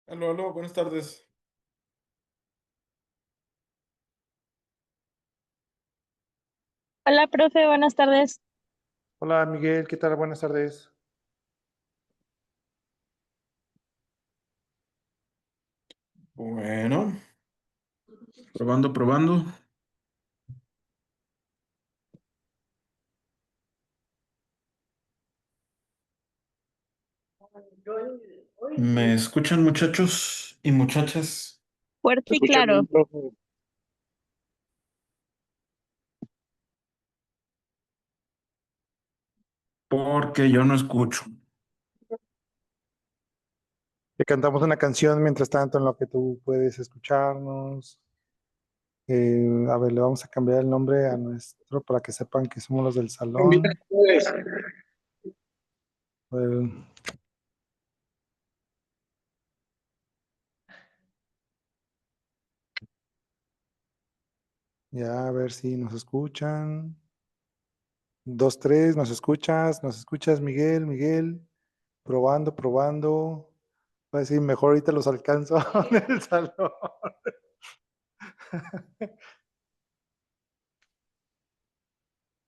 Aló, aló, buenas tardes. Hola, profe, buenas tardes. Hola Miguel, ¿qué tal? Buenas tardes. Bueno, probando, probando. ¿Me escuchan, muchachos y muchachas? Te Fuerte y escucho claro. bien, profe. Porque yo no escucho. Te cantamos una canción mientras tanto en lo que tú puedes escucharnos. A ver, le vamos a cambiar el nombre a nuestro para que sepan que somos los del salón. A ver, ya, a ver si nos escuchan. Dos, tres, nos escuchas, Miguel, Miguel. Probando, probando. Va a decir, mejor ahorita los alcanzo en el salón.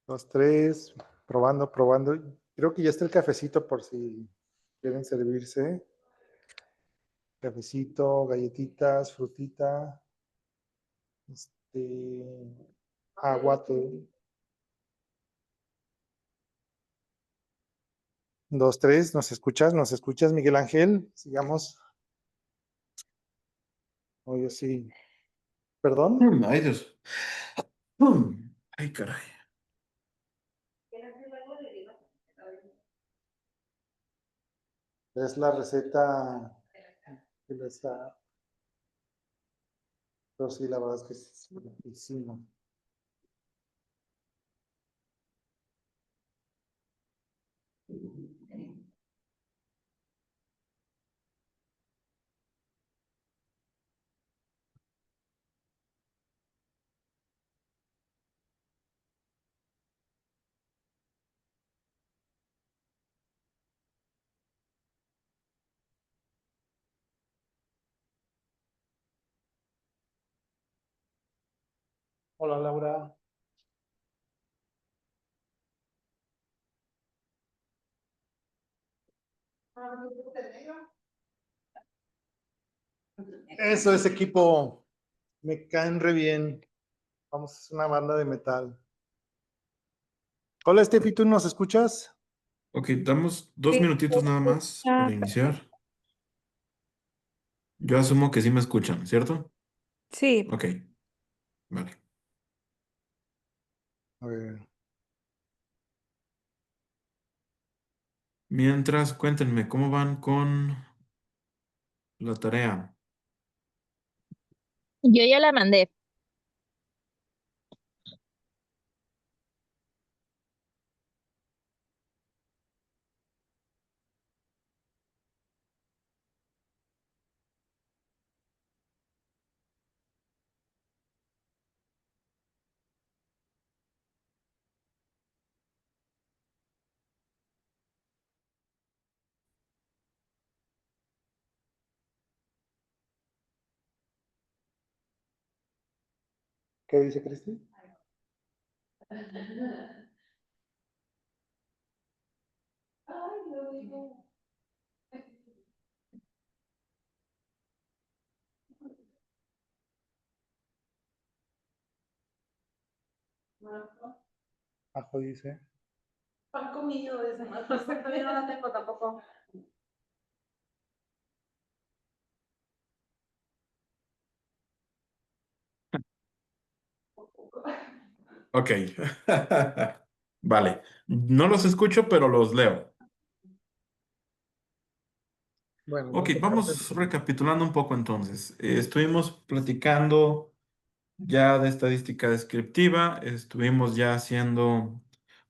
Dos, tres, probando, probando. Creo que ya está el cafecito por si quieren servirse. Cafecito, galletitas, frutita, este, agua. Dos, tres, nos escuchas, Miguel Ángel? Sigamos. Oye, sí. ¿Perdón? Ay, Dios. Ay, caray. Es la receta que les da. Pero sí, la verdad es que sí, riquísimo. Hola, Laura. Eso es equipo. Me caen re bien. Vamos, es una banda de metal. Hola, Steffi, ¿tú nos escuchas? Ok, damos dos Sí, minutitos nada más ah, para iniciar. Yo asumo que sí me escuchan, ¿cierto? sí. Ok, vale. A ver. Mientras, cuéntenme, ¿cómo van con la tarea? Yo ya la mandé. ¿Qué dice Cristi? Ajo dice. Pan comido de semana. Todavía no la tengo tampoco. Ok. Vale. No los escucho, pero los leo. Bueno, Ok, no te cortes. vamos recapitulando un poco entonces. Estuvimos platicando ya de estadística descriptiva, estuvimos ya haciendo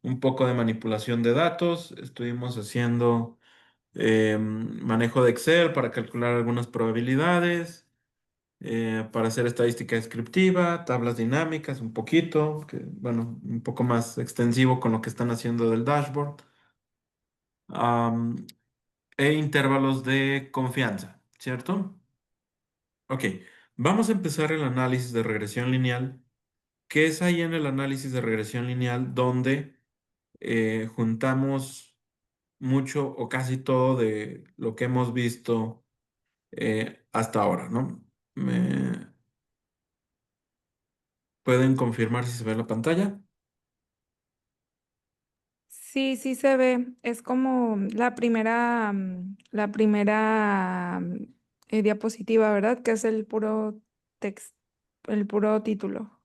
un poco de manipulación de datos, estuvimos haciendo manejo de Excel para calcular algunas probabilidades, para hacer estadística descriptiva, tablas dinámicas, un poquito, que, bueno, un poco más extensivo con lo que están haciendo del dashboard, am, e intervalos de confianza, ¿cierto? Ok, vamos a empezar el análisis de regresión lineal. ¿Qué es ahí en el análisis de regresión lineal donde juntamos mucho o casi todo de lo que hemos visto hasta ahora, ¿no? ¿Me pueden confirmar si se ve la pantalla? Sí, sí se ve. Es como la primera diapositiva, ¿verdad? Que es el puro text, el puro título.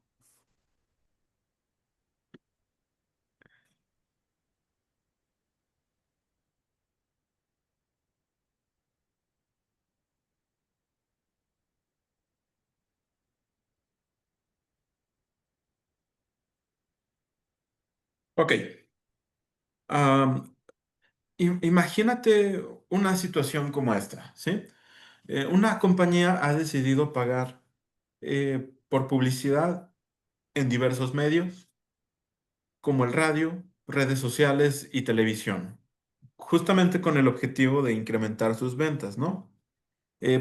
Ok. Am, Imagínate una situación como esta, ¿sí? Una compañía ha decidido pagar por publicidad en diversos medios, como el radio, redes sociales y televisión, justamente con el objetivo de incrementar sus ventas, ¿no?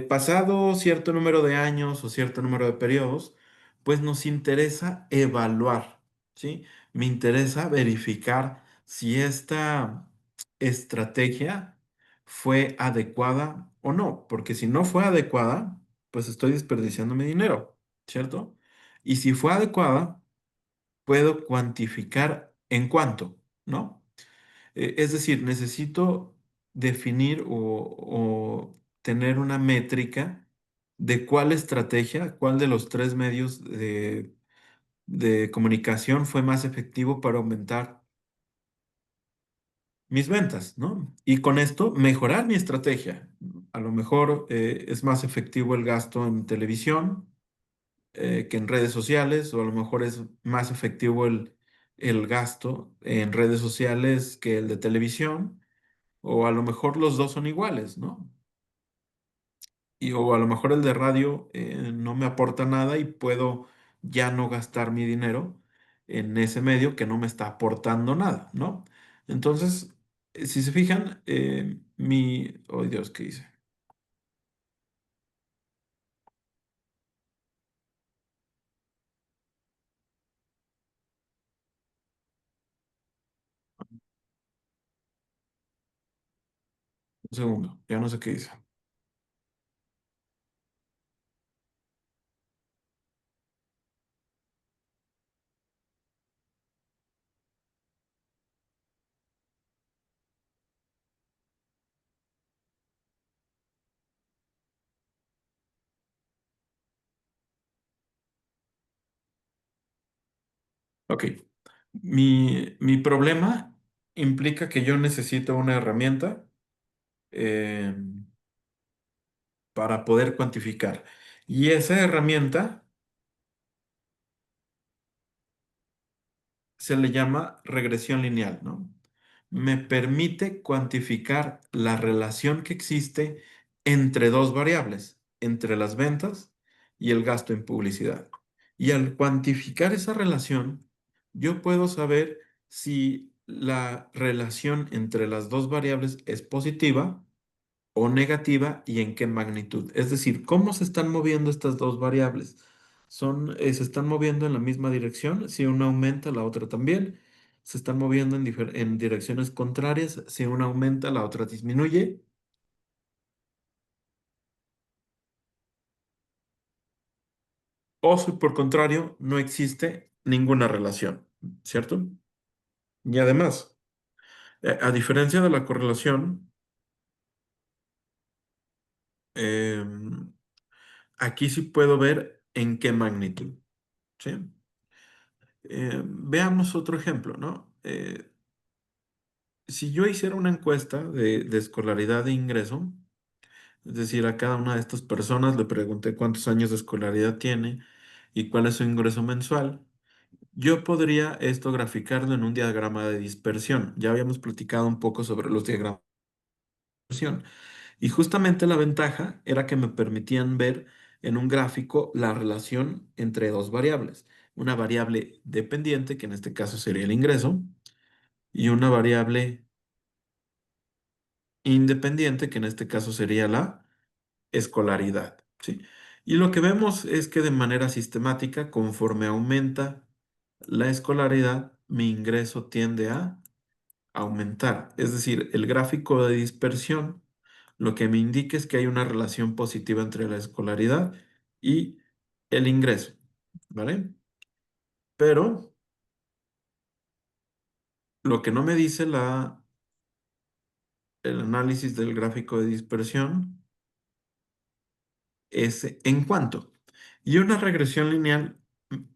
Pasado cierto número de años o cierto número de periodos, pues nos interesa evaluar, ¿sí? Me interesa verificar si esta estrategia fue adecuada o no, porque si no fue adecuada, pues estoy desperdiciando mi dinero, ¿cierto? Y si fue adecuada, puedo cuantificar en cuánto, ¿no? Es decir, necesito definir o tener una métrica de cuál estrategia, cuál de los tres medios de comunicación fue más efectivo para aumentar mis ventas, ¿no? Y con esto mejorar mi estrategia. A lo mejor es más efectivo el gasto en televisión que en redes sociales, o a lo mejor es más efectivo el gasto en redes sociales que el de televisión. O a lo mejor los dos son iguales, ¿no? O a lo mejor el de radio no me aporta nada y puedo ya no gastar mi dinero en ese medio que no me está aportando nada, ¿no? Entonces, si se fijan, Oh, Dios, ¿qué hice? Un segundo, ya no sé qué hice. Ok. Mi problema implica que yo necesito una herramienta eh, para poder cuantificar. Y esa herramienta se le llama regresión lineal, ¿no? Me permite cuantificar la relación que existe entre dos variables, entre las ventas y el gasto en publicidad. Y al cuantificar esa relación, yo puedo saber si la relación entre las dos variables es positiva o negativa y en qué magnitud. Es decir, cómo se están moviendo estas dos variables. Se están moviendo en la misma dirección, si una aumenta, la otra también. Se están moviendo en direcciones contrarias, si una aumenta, la otra disminuye. O si por contrario, no existe ninguna relación, ¿cierto? Y además, a diferencia de la correlación, em, aquí sí puedo ver en qué magnitud, ¿sí? Veamos otro ejemplo, ¿no? Si yo hiciera una encuesta de escolaridad e ingreso, es decir, a cada una de estas personas le pregunté cuántos años de escolaridad tiene y cuál es su ingreso mensual, yo podría esto graficarlo en un diagrama de dispersión. Ya habíamos platicado un poco sobre los diagramas de dispersión. Y justamente la ventaja era que me permitían ver en un gráfico la relación entre dos variables. Una variable dependiente, que en este caso sería el ingreso, y una variable independiente, que en este caso sería la escolaridad, ¿sí? Y lo que vemos es que de manera sistemática, conforme aumenta la escolaridad, mi ingreso tiende a aumentar. Es decir, el gráfico de dispersión lo que me indica es que hay una relación positiva entre la escolaridad y el ingreso, ¿vale? Pero lo que no me dice el análisis del gráfico de dispersión es en cuánto. Y una regresión lineal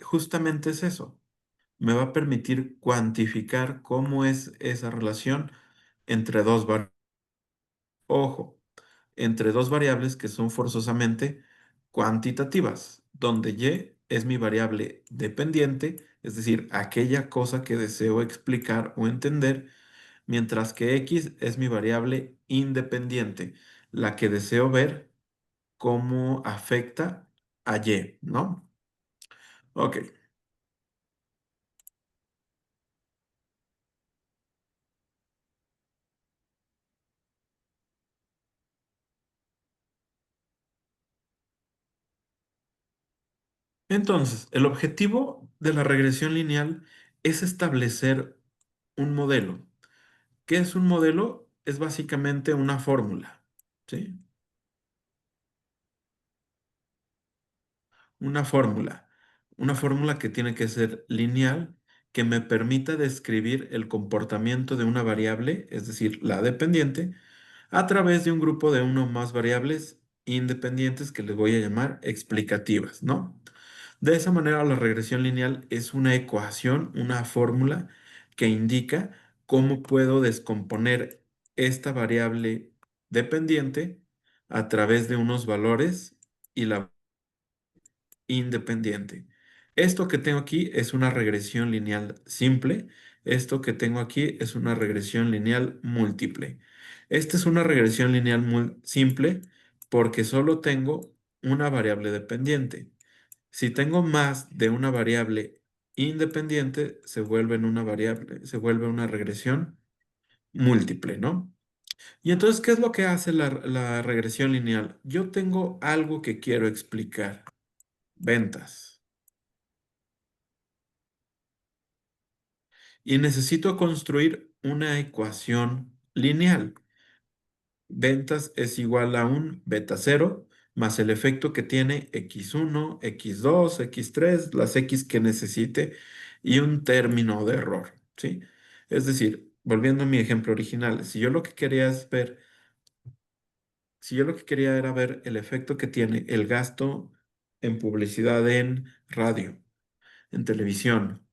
justamente es eso. Me va a permitir cuantificar cómo es esa relación entre dos variables. Ojo, entre dos variables que son forzosamente cuantitativas, donde y es mi variable dependiente, es decir, aquella cosa que deseo explicar o entender, mientras que x es mi variable independiente, la que deseo ver cómo afecta a y, ¿no? Ok, entonces, el objetivo de la regresión lineal es establecer un modelo. ¿Qué es un modelo? Es básicamente una fórmula, ¿sí? Una fórmula. Una fórmula que tiene que ser lineal, que me permita describir el comportamiento de una variable, es decir, la dependiente, a través de un grupo de uno o más variables independientes que les voy a llamar explicativas, ¿no? De esa manera, la regresión lineal es una ecuación, una fórmula que indica cómo puedo descomponer esta variable dependiente a través de unos valores y la independiente. Esto que tengo aquí es una regresión lineal simple. Esto que tengo aquí es una regresión lineal múltiple. Esta es una regresión lineal simple porque solo tengo una variable dependiente. Si tengo más de una variable independiente, se vuelve en una variable, se vuelve una regresión múltiple, ¿no? Y entonces, ¿qué es lo que hace la regresión lineal? Yo tengo algo que quiero explicar. Ventas. Y necesito construir una ecuación lineal. Ventas es igual a un beta cero más el efecto que tiene x1, x2, x3, las x que necesite y un término de error, ¿sí? Es decir, volviendo a mi ejemplo original, si yo lo que quería es ver, si yo lo que quería era ver el efecto que tiene el gasto en publicidad en radio, en televisión,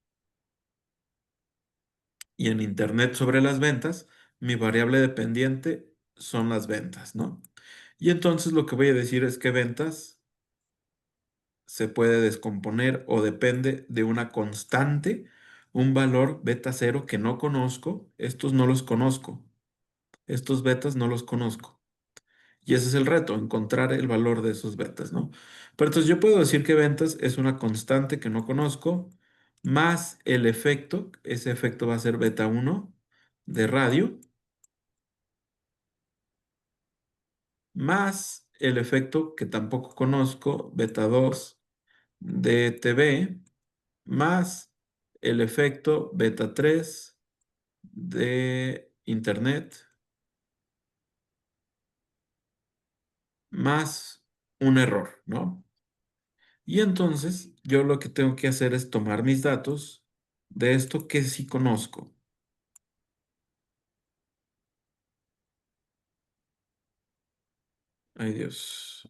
y en Internet sobre las ventas, mi variable dependiente son las ventas, ¿no? Y entonces lo que voy a decir es que ventas se puede descomponer o depende de una constante, un valor beta cero que no conozco. Estos no los conozco. Estos betas no los conozco. Y ese es el reto, encontrar el valor de esos betas, ¿no? Pero entonces yo puedo decir que ventas es una constante que no conozco, más el efecto, ese efecto va a ser beta uno de radio, más el efecto que tampoco conozco, beta 2 de TV, más el efecto beta 3 de Internet, más un error, ¿no? Y entonces yo lo que tengo que hacer es tomar mis datos de esto que sí conozco. Ay, Dios.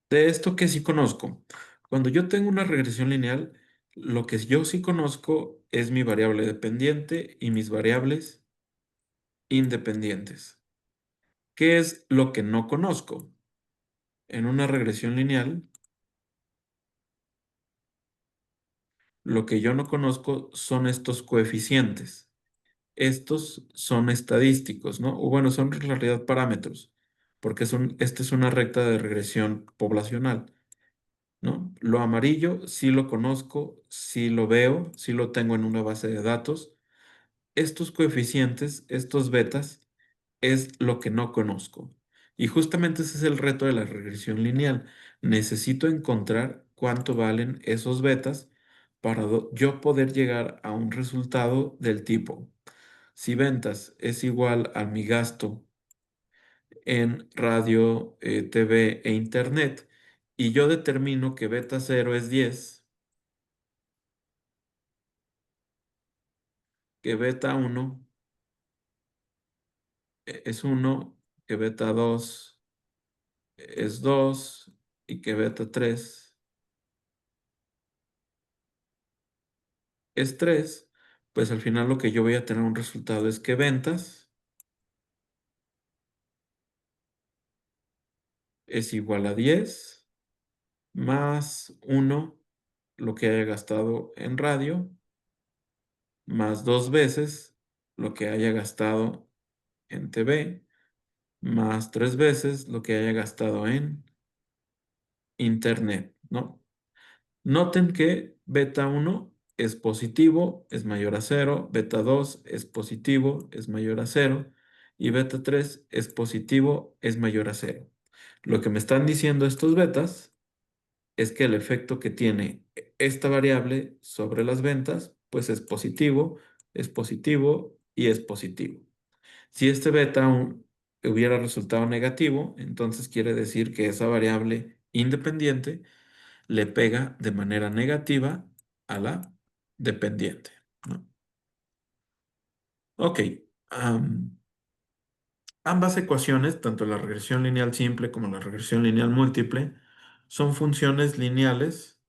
De esto que sí conozco. Cuando yo tengo una regresión lineal, lo que yo sí conozco es mi variable dependiente y mis variables independientes. ¿Qué es lo que no conozco? En una regresión lineal, lo que yo no conozco son estos coeficientes. Estos son estadísticos, ¿no? O bueno, son en realidad parámetros, porque esta es una recta de regresión poblacional. ¿no? Lo amarillo sí lo conozco, sí lo veo, sí lo tengo en una base de datos. Estos coeficientes, estos betas, es lo que no conozco. Y justamente ese es el reto de la regresión lineal. Necesito encontrar cuánto valen esos betas para yo poder llegar a un resultado del tipo. Si ventas es igual a mi gasto en radio, TV e internet, y yo determino que beta 0 es 10, que beta 1 es 1, que beta 2 es 2 y que beta 3 es 3, pues al final lo que yo voy a tener un resultado es que ventas es igual a 10 más 1, lo que haya gastado en radio, más 2 veces lo que haya gastado en TV, más 3 veces lo que haya gastado en internet, ¿no? Noten que beta 1 es positivo, es mayor a 0, beta 2 es positivo, es mayor a 0, y beta 3 es positivo, es mayor a 0. Lo que me están diciendo estos betas es que el efecto que tiene esta variable sobre las ventas, pues es positivo y es positivo. Si este beta hubiera resultado negativo, entonces quiere decir que esa variable independiente le pega de manera negativa a la dependiente, ¿no? Ok, ambas ecuaciones, tanto la regresión lineal simple como la regresión lineal múltiple, son funciones lineales.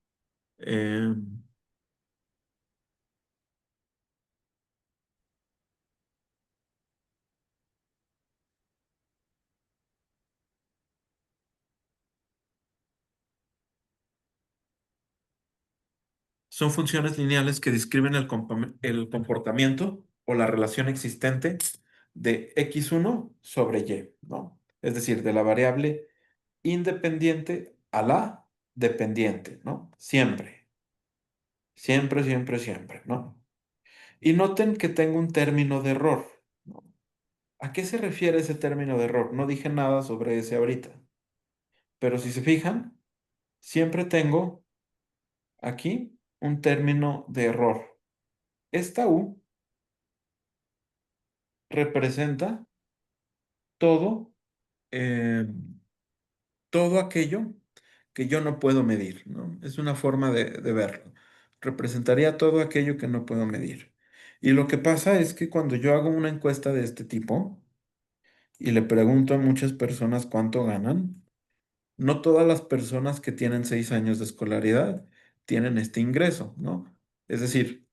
Son funciones lineales que describen el comportamiento o la relación existente de x1 sobre y, ¿no? Es decir, de la variable independiente a la dependiente, ¿no? Siempre, siempre, siempre, siempre, ¿no? Y noten que tengo un término de error, ¿no? ¿A qué se refiere ese término de error? No dije nada sobre ese ahorita, pero si se fijan, siempre tengo aquí un término de error. Esta U representa todo, eh, todo aquello que yo no puedo medir, ¿no? Es una forma de verlo. Representaría todo aquello que no puedo medir. Y lo que pasa es que cuando yo hago una encuesta de este tipo y le pregunto a muchas personas cuánto ganan, no todas las personas que tienen 6 años de escolaridad tienen este ingreso, ¿no? Es decir,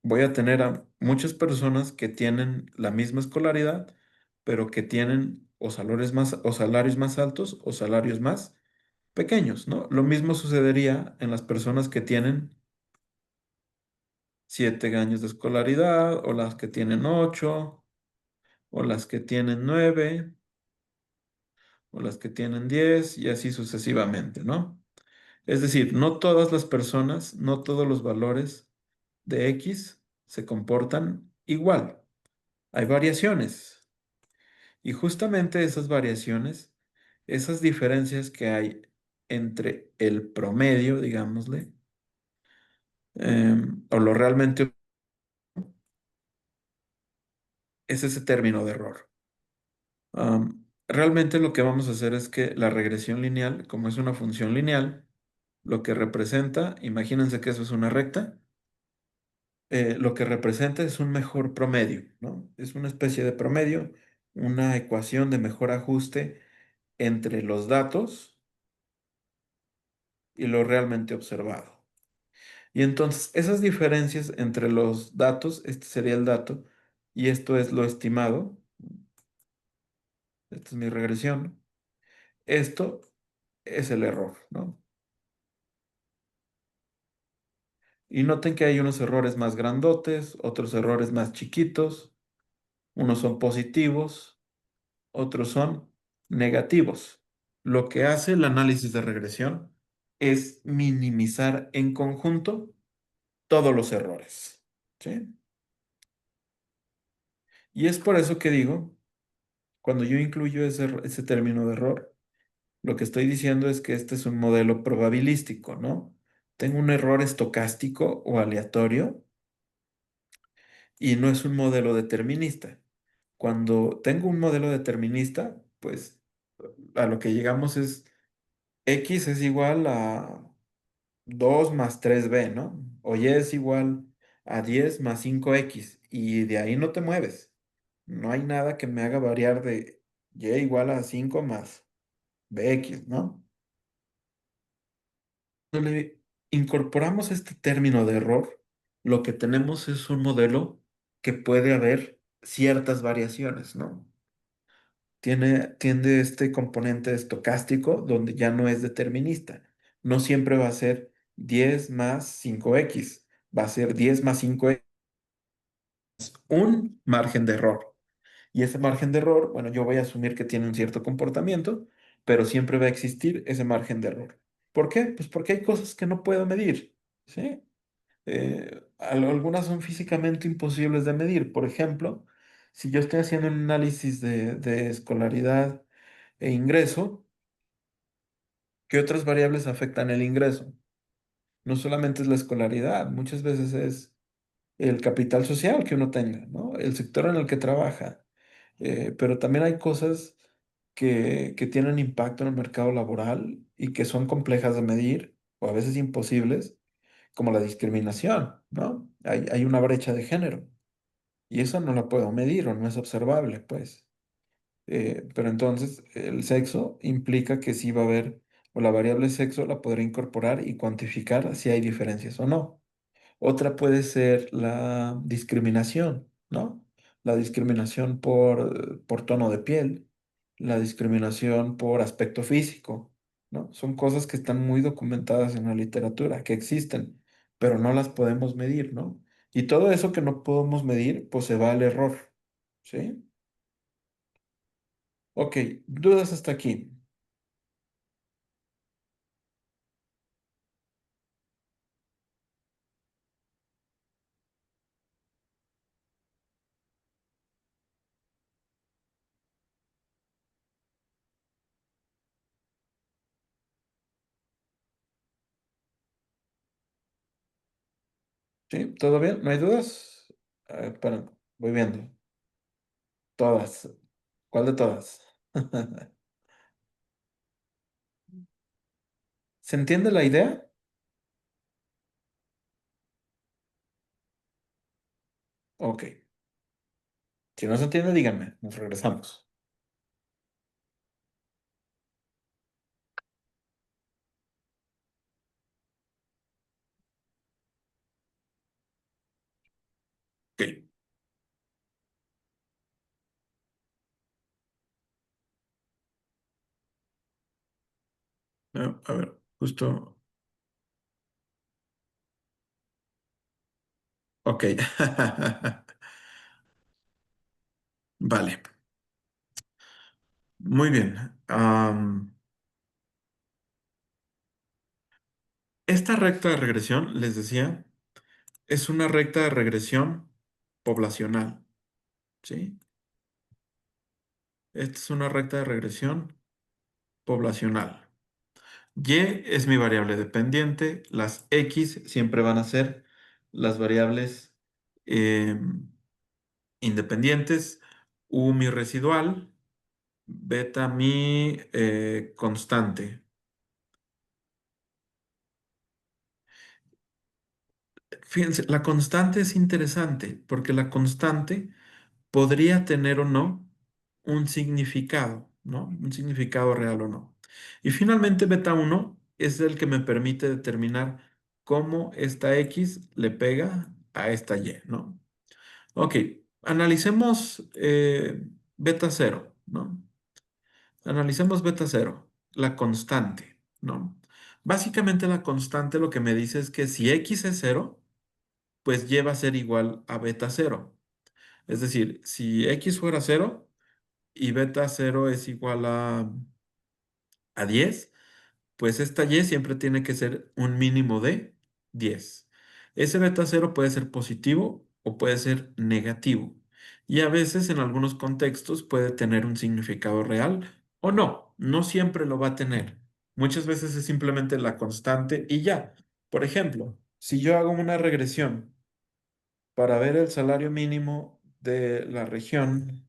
voy a tener a muchas personas que tienen la misma escolaridad, pero que tienen o salarios más altos o salarios más pequeños, ¿no? Lo mismo sucedería en las personas que tienen 7 años de escolaridad, o las que tienen 8, o las que tienen 9, o las que tienen 10, y así sucesivamente, ¿no? Es decir, no todas las personas, no todos los valores de X se comportan igual. Hay variaciones. Y justamente esas variaciones, esas diferencias que hay entre el promedio, digámosle, o lo realmente es ese término de error. Realmente lo que vamos a hacer es que la regresión lineal, como es una función lineal, lo que representa, imagínense que eso es una recta, lo que representa es un mejor promedio, ¿no? Es una especie de promedio, una ecuación de mejor ajuste entre los datos y lo realmente observado. Y entonces esas diferencias entre los datos, este sería el dato, y esto es lo estimado, esta es mi regresión, esto es el error, ¿no? Y noten que hay unos errores más grandotes, otros errores más chiquitos, unos son positivos, otros son negativos. Lo que hace el análisis de regresión es minimizar en conjunto todos los errores. ¿Sí? Y es por eso que digo, cuando yo incluyo ese término de error, lo que estoy diciendo es que este es un modelo probabilístico, ¿no? Tengo un error estocástico o aleatorio y no es un modelo determinista. Cuando tengo un modelo determinista, pues a lo que llegamos es X es igual a 2 más 3b, ¿no? O Y es igual a 10 más 5x. Y de ahí no te mueves. No hay nada que me haga variar de Y igual a 5 más bx, ¿no? Cuando le incorporamos este término de error, lo que tenemos es un modelo que puede haber ciertas variaciones, ¿no? Tiene este componente estocástico donde ya no es determinista. No siempre va a ser 10 más 5x, va a ser 10 más 5x, un margen de error. Y ese margen de error, bueno, yo voy a asumir que tiene un cierto comportamiento, pero siempre va a existir ese margen de error. ¿Por qué? Pues porque hay cosas que no puedo medir, ¿sí? Algunas son físicamente imposibles de medir. Por ejemplo, si yo estoy haciendo un análisis de escolaridad e ingreso, ¿qué otras variables afectan el ingreso? No solamente es la escolaridad, muchas veces es el capital social que uno tenga, ¿no? El sector en el que trabaja. Pero también hay cosas que tienen impacto en el mercado laboral y que son complejas de medir o a veces imposibles, como la discriminación, ¿no? Hay una brecha de género y eso no la puedo medir o no es observable, pues. Pero entonces el sexo implica que sí va a haber, o la variable sexo la podré incorporar y cuantificar si hay diferencias o no. Otra puede ser la discriminación, ¿no? La discriminación por tono de piel, la discriminación por aspecto físico, ¿no? Son cosas que están muy documentadas en la literatura, que existen, pero no las podemos medir, ¿no? Y todo eso que no podemos medir, pues se va al error, ¿sí? Ok, dudas hasta aquí. ¿Sí? ¿Todo bien? ¿No hay dudas? Espera, voy viendo. Todas. ¿Cuál de todas? ¿Se entiende la idea? Ok. Si no se entiende, díganme. Nos regresamos. Ok. A ver, justo. Ok. Vale. Muy bien. Esta recta de regresión, les decía, es una recta de regresión poblacional. ¿Sí? Esta es una recta de regresión poblacional. Y es mi variable dependiente. Las X siempre van a ser las variables independientes. U mi residual, beta mi constante. Fíjense, la constante es interesante porque la constante podría tener o no un significado, ¿no? Un significado real o no. Y finalmente, beta uno es el que me permite determinar cómo esta X le pega a esta Y, ¿no? Ok, analicemos beta cero, ¿no? Analicemos beta cero, la constante, ¿no? Básicamente la constante lo que me dice es que si X es cero, pues Y va a ser igual a beta cero. Es decir, si X fuera cero y beta cero es igual a 10, pues esta Y siempre tiene que ser un mínimo de 10. Ese beta cero puede ser positivo o puede ser negativo. Y a veces en algunos contextos puede tener un significado real o no. No siempre lo va a tener. Muchas veces es simplemente la constante y ya. Por ejemplo, si yo hago una regresión para ver el salario mínimo de la región,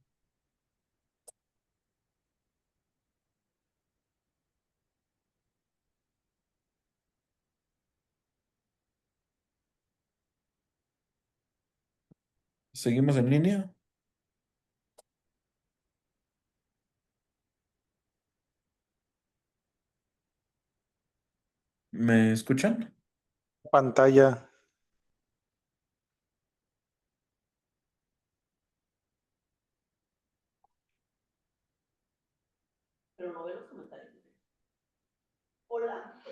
¿seguimos en línea? ¿Me escuchan? Pantalla. Pero no veo los comentarios. Hola.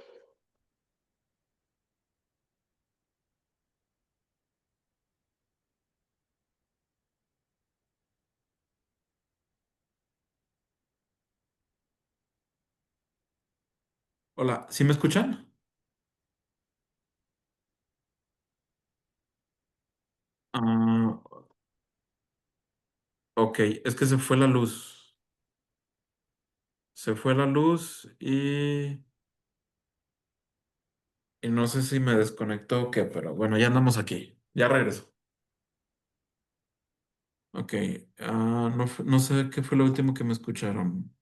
Hola, ¿sí me escuchan? Ah, ok, es que se fue la luz. Se fue la luz y no sé si me desconectó o qué, pero bueno, ya andamos aquí. Ya regreso. Ok, no, no sé qué fue lo último que me escucharon.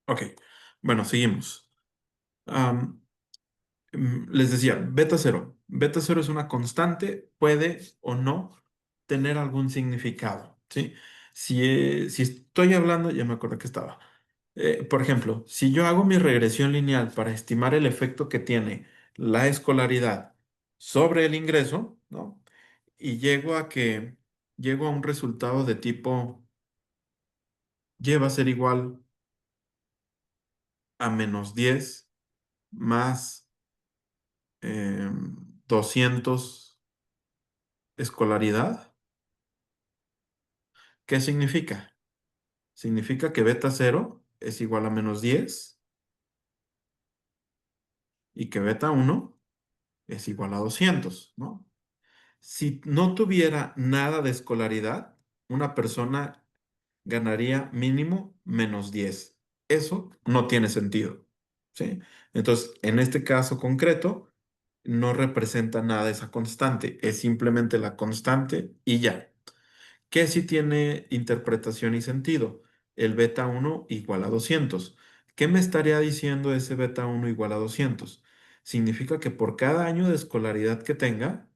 Ok, bueno, seguimos. Am, Les decía, beta cero. Beta cero es una constante, puede o no tener algún significado, ¿sí? Si estoy hablando, ya me acuerdo que estaba. Por ejemplo, si yo hago mi regresión lineal para estimar el efecto que tiene la escolaridad sobre el ingreso, ¿no? Y llego a un resultado de tipo y va a ser igual a -10 más 200 escolaridad. ¿Qué significa? Significa que beta cero es igual a -10 y que beta uno es igual a 200, ¿no? Si no tuviera nada de escolaridad, una persona ganaría mínimo -10. Eso no tiene sentido, ¿sí? Entonces, en este caso concreto, no representa nada esa constante, es simplemente la constante y ya. ¿Qué sí tiene interpretación y sentido? El beta uno igual a 200. ¿Qué me estaría diciendo ese beta uno igual a 200? Significa que por cada año de escolaridad que tenga,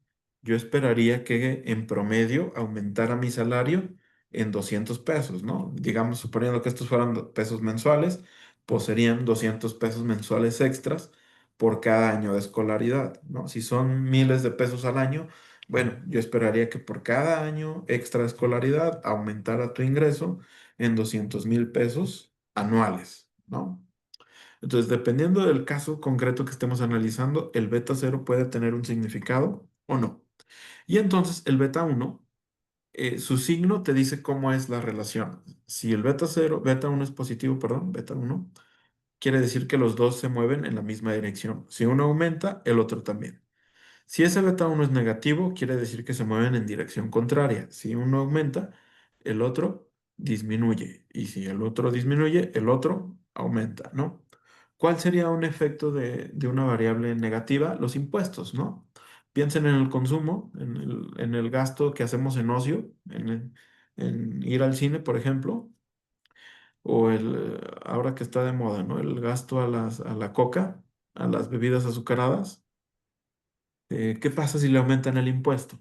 yo esperaría que en promedio aumentara mi salario en 200 pesos, ¿no? Digamos, suponiendo que estos fueran pesos mensuales, pues serían 200 pesos mensuales extras por cada año de escolaridad, ¿no? Si son miles de pesos al año, bueno, yo esperaría que por cada año extra de escolaridad aumentara tu ingreso en 200,000 pesos anuales, ¿no? Entonces, dependiendo del caso concreto que estemos analizando, el beta cero puede tener un significado o no. Y entonces el beta uno, su signo te dice cómo es la relación. Si el beta cero, beta uno es positivo, perdón, beta uno, quiere decir que los dos se mueven en la misma dirección. Si uno aumenta, el otro también. Si ese beta uno es negativo, quiere decir que se mueven en dirección contraria. Si uno aumenta, el otro disminuye. Y si el otro disminuye, el otro aumenta, ¿no? ¿Cuál sería un efecto de una variable negativa? Los impuestos, ¿no? Piensen en el consumo, en el gasto que hacemos en ocio, en ir al cine, por ejemplo, o ahora que está de moda, ¿no? El gasto a la coca, a las bebidas azucaradas. ¿Qué pasa si le aumentan el impuesto?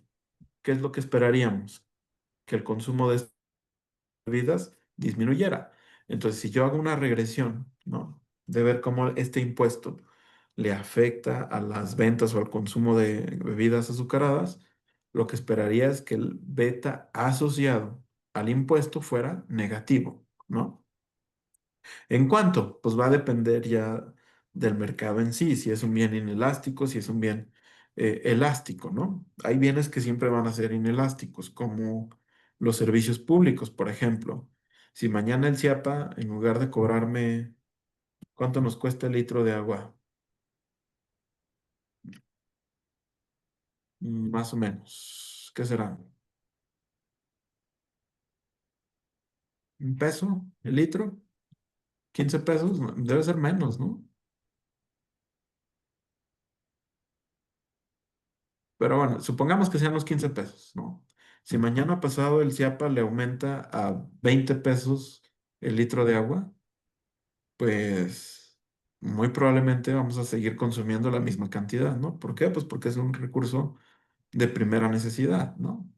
¿Qué es lo que esperaríamos? Que el consumo de estas bebidas disminuyera. Entonces, si yo hago una regresión, ¿no? De ver cómo este impuesto le afecta a las ventas o al consumo de bebidas azucaradas, lo que esperaría es que el beta asociado al impuesto fuera negativo, ¿no? ¿En cuánto? Pues va a depender ya del mercado en sí, si es un bien inelástico, si es un bien elástico, ¿no? Hay bienes que siempre van a ser inelásticos, como los servicios públicos, por ejemplo. Si mañana el CIAPA, en lugar de cobrarme, ¿cuánto nos cuesta el litro de agua? Más o menos. ¿Qué será? ¿Un peso el litro? ¿15 pesos? No, debe ser menos, ¿no? Pero bueno, supongamos que sean los 15 pesos, ¿no? Si mañana pasado el CIAPA le aumenta a 20 pesos el litro de agua, pues muy probablemente vamos a seguir consumiendo la misma cantidad, ¿no? ¿Por qué? Pues porque es un recurso de primera necesidad, ¿no?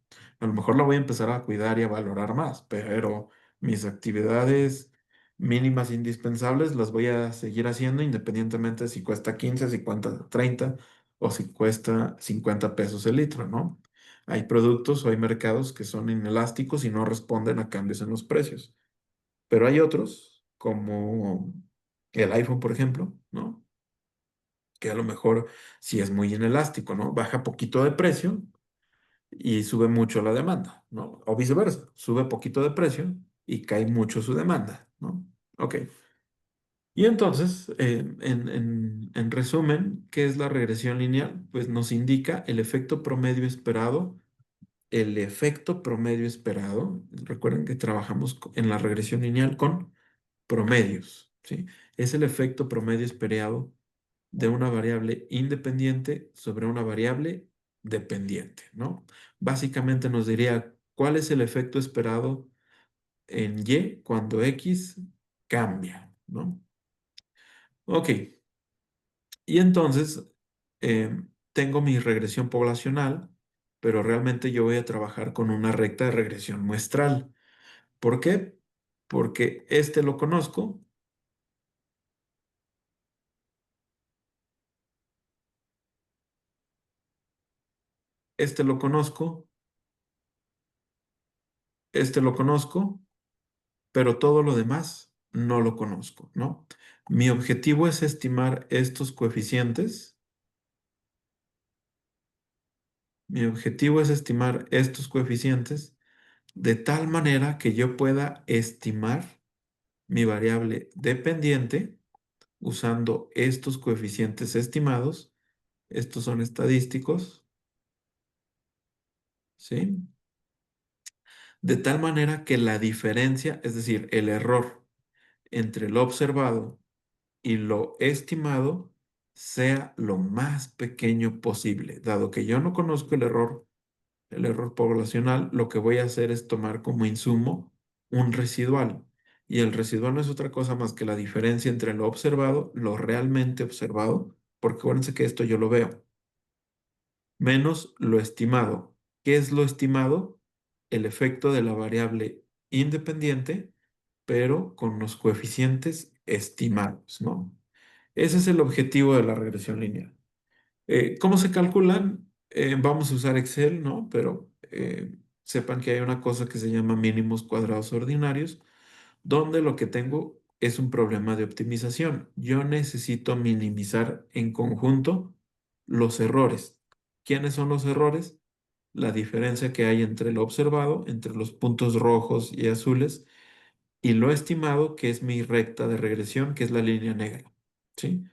A lo mejor la voy a empezar a cuidar y a valorar más, pero mis actividades mínimas indispensables las voy a seguir haciendo independientemente si cuesta 15, si cuesta 30 o si cuesta 50 pesos el litro, ¿no? Hay productos o hay mercados que son inelásticos y no responden a cambios en los precios, pero hay otros, como el iPhone, por ejemplo, ¿no? Que a lo mejor sí es muy inelástico, ¿no? Baja poquito de precio y sube mucho la demanda, ¿no? O viceversa, sube poquito de precio y cae mucho su demanda, ¿no? Ok. Y entonces, en resumen, ¿qué es la regresión lineal? Pues nos indica el efecto promedio esperado. El efecto promedio esperado, recuerden que trabajamos en la regresión lineal con promedios, ¿sí? Es el efecto promedio esperado de una variable independiente sobre una variable dependiente, ¿no? Básicamente nos diría cuál es el efecto esperado en Y cuando X cambia, ¿no? Ok, y entonces tengo mi regresión poblacional, pero realmente yo voy a trabajar con una recta de regresión muestral. ¿Por qué? Porque este lo conozco, este lo conozco, este lo conozco, pero todo lo demás no lo conozco, ¿no? Mi objetivo es estimar estos coeficientes. Mi objetivo es estimar estos coeficientes de tal manera que yo pueda estimar mi variable dependiente usando estos coeficientes estimados. Estos son estadísticos, ¿sí? De tal manera que la diferencia, es decir, el error entre lo observado y lo estimado sea lo más pequeño posible. Dado que yo no conozco el error poblacional, lo que voy a hacer es tomar como insumo un residual. Y el residual no es otra cosa más que la diferencia entre lo observado, lo realmente observado, porque acuérdense que esto yo lo veo, menos lo estimado. ¿Qué es lo estimado? El efecto de la variable independiente, pero con los coeficientes estimados, ¿no? Ese es el objetivo de la regresión lineal. ¿Cómo se calculan? Vamos a usar Excel, ¿no? Pero sepan que hay una cosa que se llama mínimos cuadrados ordinarios, donde lo que tengo es un problema de optimización. Yo necesito minimizar en conjunto los errores. ¿Quiénes son los errores? La diferencia que hay entre lo observado, entre los puntos rojos y azules, y lo estimado, que es mi recta de regresión, que es la línea negra. ¿Sí?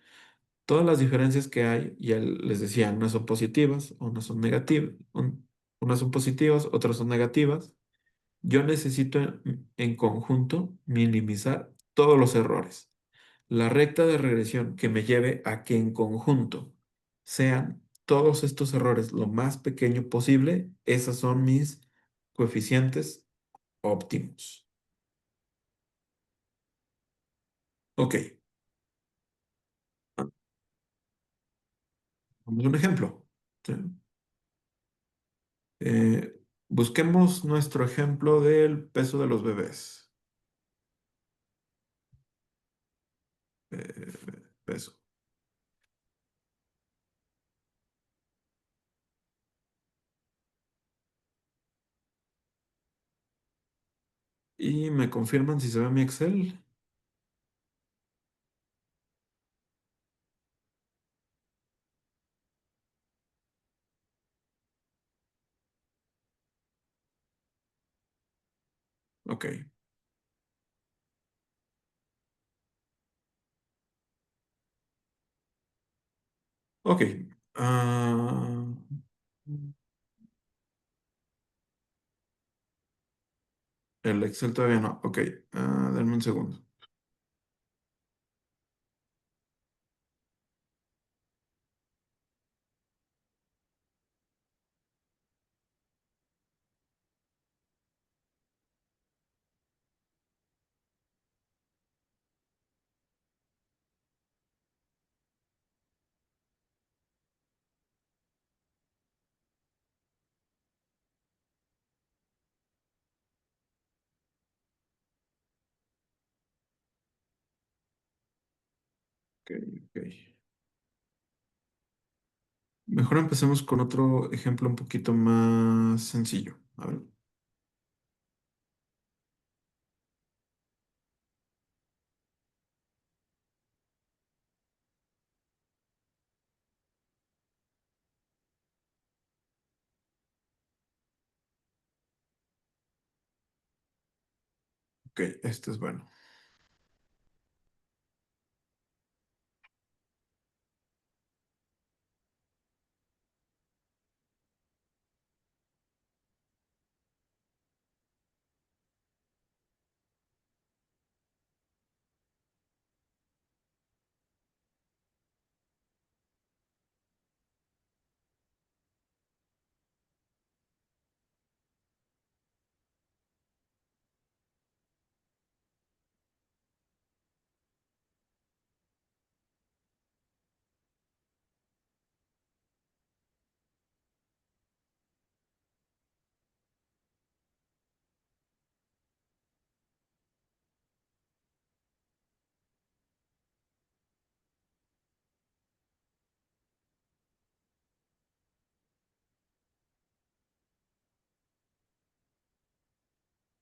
Todas las diferencias que hay, ya les decía, unas son positivas, unas son negativas, unas son positivas, otras son negativas. Yo necesito en conjunto minimizar todos los errores. La recta de regresión que me lleve a que en conjunto sean todos estos errores lo más pequeño posible, esas son mis coeficientes óptimos. Ok, vamos a un ejemplo. ¿Sí? Busquemos nuestro ejemplo del peso de los bebés. Peso. Y me confirman si se ve mi Excel. Ok. Ok. Ah, el Excel todavía no. Ok. Denme un segundo. Ok, ok. Mejor empecemos con otro ejemplo un poquito más sencillo. A ver. Ok, este es bueno.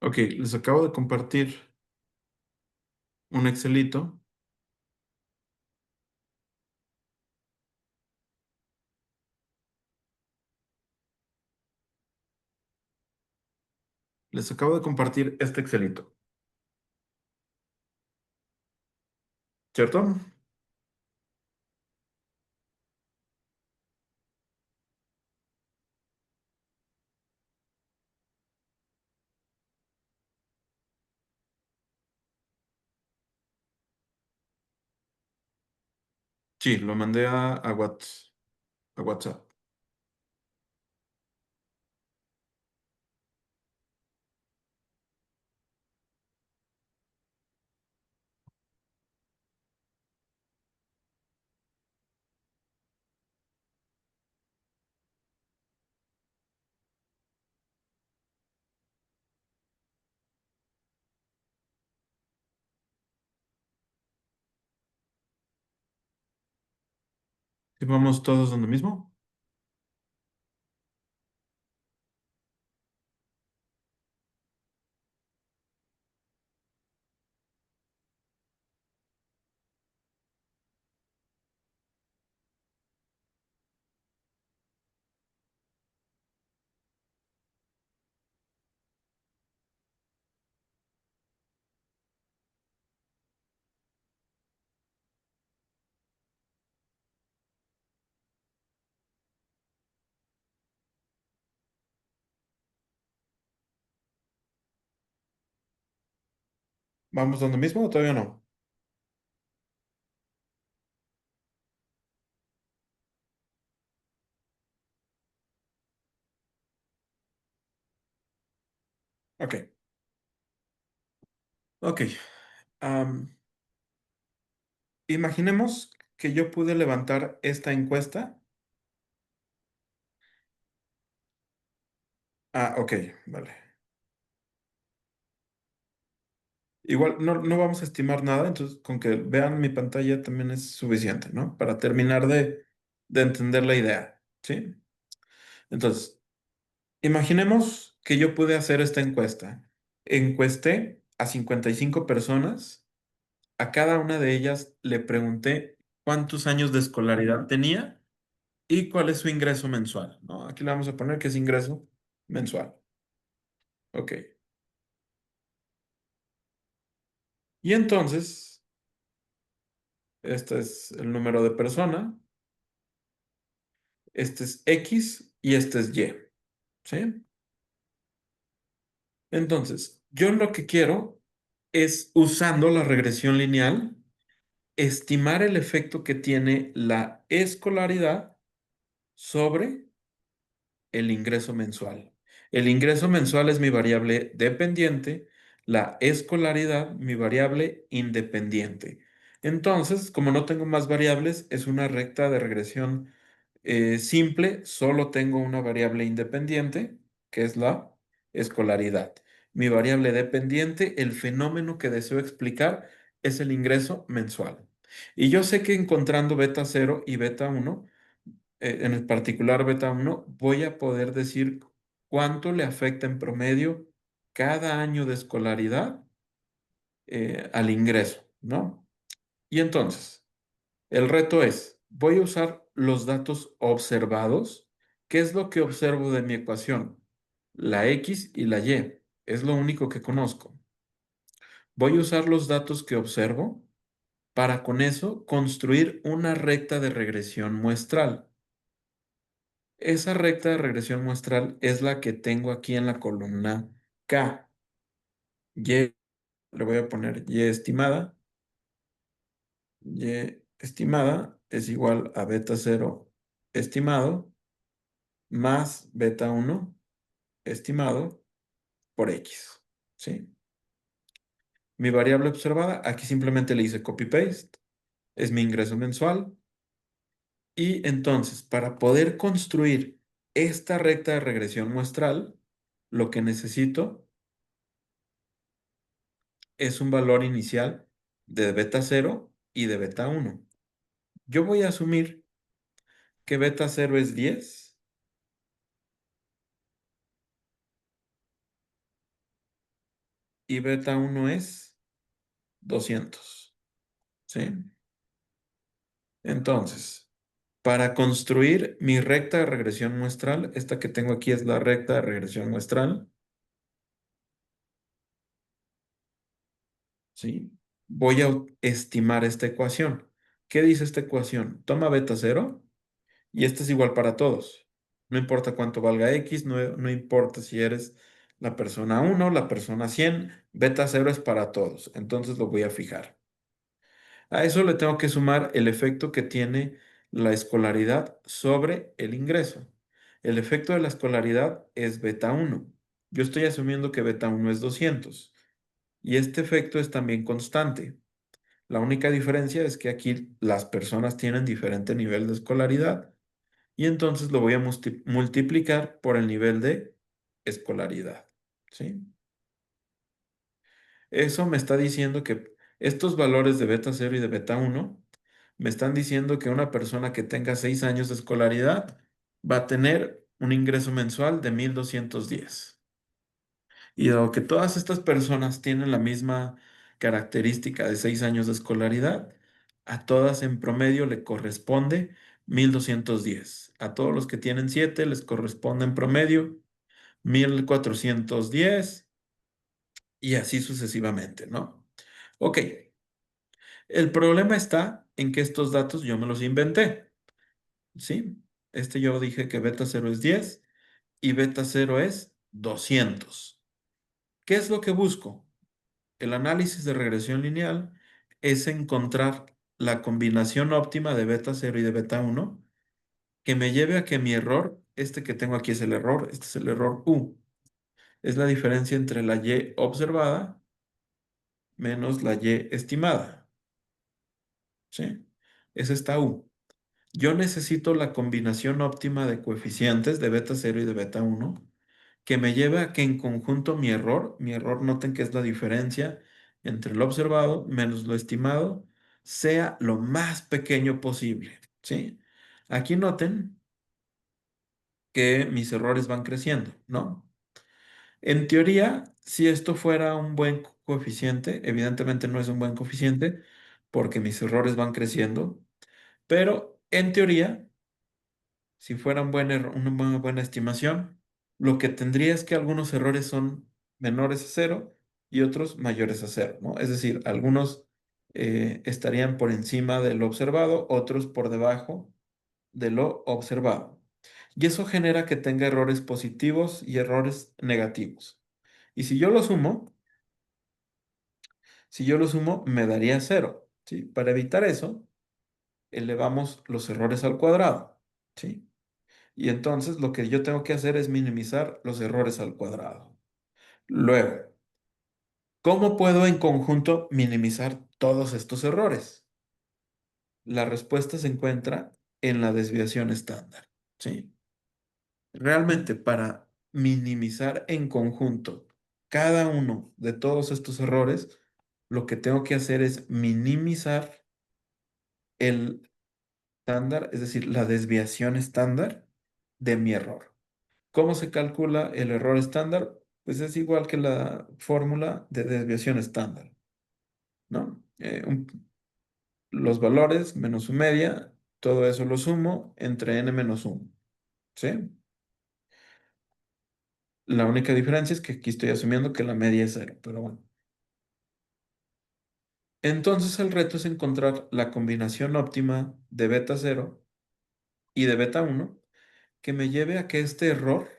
Ok, les acabo de compartir un Excelito. Les acabo de compartir este Excelito. ¿Cierto? Sí, lo mandé a WhatsApp. ¿Sí vamos todos donde mismo? ¿Vamos donde mismo o todavía no? Ok, ok. Am, imaginemos que yo pude levantar esta encuesta. Ok, vale. Igual no vamos a estimar nada, entonces con que vean mi pantalla también es suficiente, ¿no? Para terminar de entender la idea, ¿sí? Entonces, imaginemos que yo pude hacer esta encuesta. Encuesté a 55 personas. A cada una de ellas le pregunté cuántos años de escolaridad tenía y cuál es su ingreso mensual, ¿no? Aquí le vamos a poner que es ingreso mensual. Ok. Y entonces, este es el número de persona, este es X y este es Y, ¿sí? Entonces, yo lo que quiero es, usando la regresión lineal, estimar el efecto que tiene la escolaridad sobre el ingreso mensual. El ingreso mensual es mi variable dependiente, la escolaridad mi variable independiente. Entonces, como no tengo más variables, es una recta de regresión simple, solo tengo una variable independiente, que es la escolaridad. Mi variable dependiente, el fenómeno que deseo explicar, es el ingreso mensual. Y yo sé que encontrando beta 0 y beta 1, en el particular beta 1, voy a poder decir cuánto le afecta en promedio cada año de escolaridad al ingreso, ¿no? Y entonces, el reto es, voy a usar los datos observados. ¿Qué es lo que observo de mi ecuación? La X y la Y. Es lo único que conozco. Voy a usar los datos que observo para con eso construir una recta de regresión muestral. Esa recta de regresión muestral es la que tengo aquí en la columna K. Y, le voy a poner Y estimada. Y estimada es igual a beta 0 estimado más beta 1 estimado por X. ¿Sí? Mi variable observada, aquí simplemente le hice copy-paste, es mi ingreso mensual. Y entonces, para poder construir esta recta de regresión muestral, lo que necesito es un valor inicial de beta 0 y de beta 1. Yo voy a asumir que beta 0 es 10 y beta 1 es 200. ¿Sí? Entonces, para construir mi recta de regresión muestral, esta que tengo aquí es la recta de regresión muestral. ¿Sí? Voy a estimar esta ecuación. ¿Qué dice esta ecuación? Toma beta 0 y esta es igual para todos. No importa cuánto valga X, no importa si eres la persona 1, la persona 100, beta 0 es para todos. Entonces lo voy a fijar. A eso le tengo que sumar el efecto que tiene la escolaridad sobre el ingreso. El efecto de la escolaridad es beta 1. Yo estoy asumiendo que beta 1 es 200 y este efecto es también constante. La única diferencia es que aquí las personas tienen diferente nivel de escolaridad y entonces lo voy a multiplicar por el nivel de escolaridad. ¿Sí? Eso me está diciendo que estos valores de beta 0 y de beta 1 me están diciendo que una persona que tenga 6 años de escolaridad va a tener un ingreso mensual de 1,210. Y dado que todas estas personas tienen la misma característica de 6 años de escolaridad, a todas en promedio le corresponde 1,210. A todos los que tienen 7 les corresponde en promedio 1,410 y así sucesivamente, ¿no? Ok, el problema está en que estos datos yo me los inventé, ¿sí? Yo dije que beta 0 es 10 y beta 0 es 200. ¿Qué es lo que busco? El análisis de regresión lineal es encontrar la combinación óptima de beta 0 y de beta 1 que me lleve a que mi error, este que tengo aquí es el error, este es el error U. Es la diferencia entre la Y observada menos la Y estimada. ¿Sí? Es esta U. Yo necesito la combinación óptima de coeficientes de beta 0 y de beta 1 que me lleve a que en conjunto mi error noten que es la diferencia entre lo observado menos lo estimado, sea lo más pequeño posible. ¿Sí? Aquí noten que mis errores van creciendo, ¿no? En teoría, si esto fuera un buen coeficiente, evidentemente no es un buen coeficiente porque mis errores van creciendo, pero en teoría, si fuera una buena estimación, lo que tendría es que algunos errores son menores a cero y otros mayores a cero, ¿no? Es decir, algunos estarían por encima de lo observado, otros por debajo de lo observado. Y eso genera que tenga errores positivos y errores negativos. Y si yo lo sumo, me daría cero, ¿sí? Para evitar eso, elevamos los errores al cuadrado, ¿sí? Y entonces lo que yo tengo que hacer es minimizar los errores al cuadrado. Luego, ¿cómo puedo en conjunto minimizar todos estos errores? La respuesta se encuentra en la desviación estándar, ¿sí? Realmente para minimizar en conjunto cada uno de todos estos errores, lo que tengo que hacer es minimizar el estándar, es decir, la desviación estándar de mi error. ¿Cómo se calcula el error estándar? Pues es igual que la fórmula de desviación estándar, ¿no? Los valores menos su media, todo eso lo sumo entre n menos 1, ¿sí? La única diferencia es que aquí estoy asumiendo que la media es 0, pero bueno. Entonces el reto es encontrar la combinación óptima de beta 0 y de beta 1 que me lleve a que este error,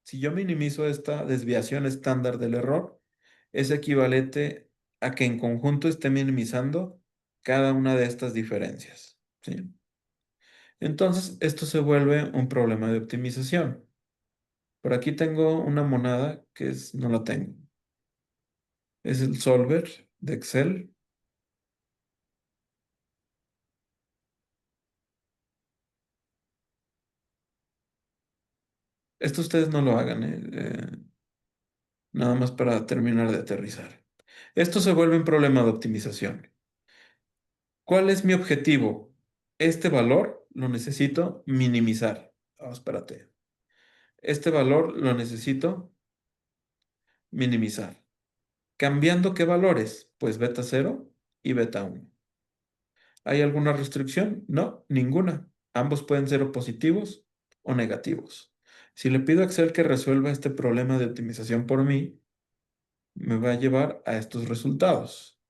si yo minimizo esta desviación estándar del error, es equivalente a que en conjunto esté minimizando cada una de estas diferencias, ¿sí? Entonces esto se vuelve un problema de optimización. Por aquí tengo una monada no la tengo. Es el solver de Excel. Esto ustedes no lo hagan, nada más para terminar de aterrizar. Esto se vuelve un problema de optimización. ¿Cuál es mi objetivo? Este valor lo necesito minimizar. Oh, espérate. Este valor lo necesito minimizar. ¿Cambiando qué valores? Pues beta 0 y beta 1. ¿Hay alguna restricción? No, ninguna. Ambos pueden ser o positivos o negativos. Si le pido a Excel que resuelva este problema de optimización por mí, me va a llevar a estos resultados.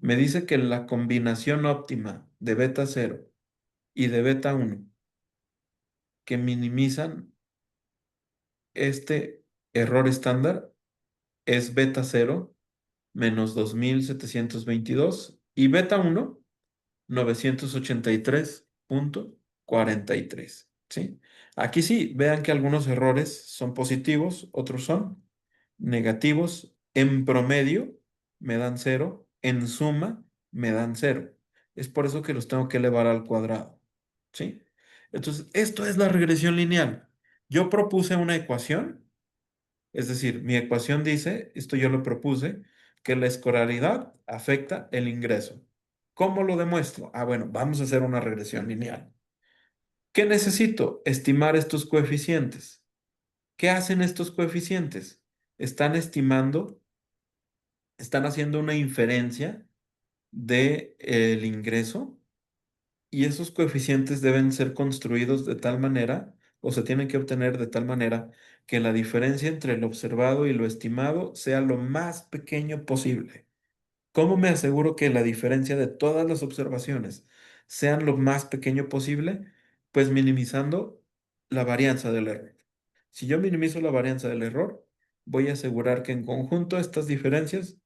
Me dice que la combinación óptima de beta 0 y de beta 1 que minimizan este error estándar es beta 0 menos 2722 y beta 1 983.43, ¿sí? Aquí sí, vean que algunos errores son positivos, otros son negativos. En promedio me dan 0, en suma me dan 0. Es por eso que los tengo que elevar al cuadrado, ¿sí? Entonces, esto es la regresión lineal. Yo propuse una ecuación, es decir, mi ecuación dice, esto yo lo propuse, que la escolaridad afecta el ingreso. ¿Cómo lo demuestro? Ah, bueno, vamos a hacer una regresión lineal. ¿Qué necesito? Estimar estos coeficientes. ¿Qué hacen estos coeficientes? Están estimando, están haciendo una inferencia del ingreso y esos coeficientes deben ser construidos de tal manera o se tienen que obtener de tal manera que la diferencia entre lo observado y lo estimado sea lo más pequeño posible. ¿Cómo me aseguro que la diferencia de todas las observaciones sean lo más pequeño posible? Pues minimizando la varianza del error. Si yo minimizo la varianza del error, voy a asegurar que en conjunto estas diferencias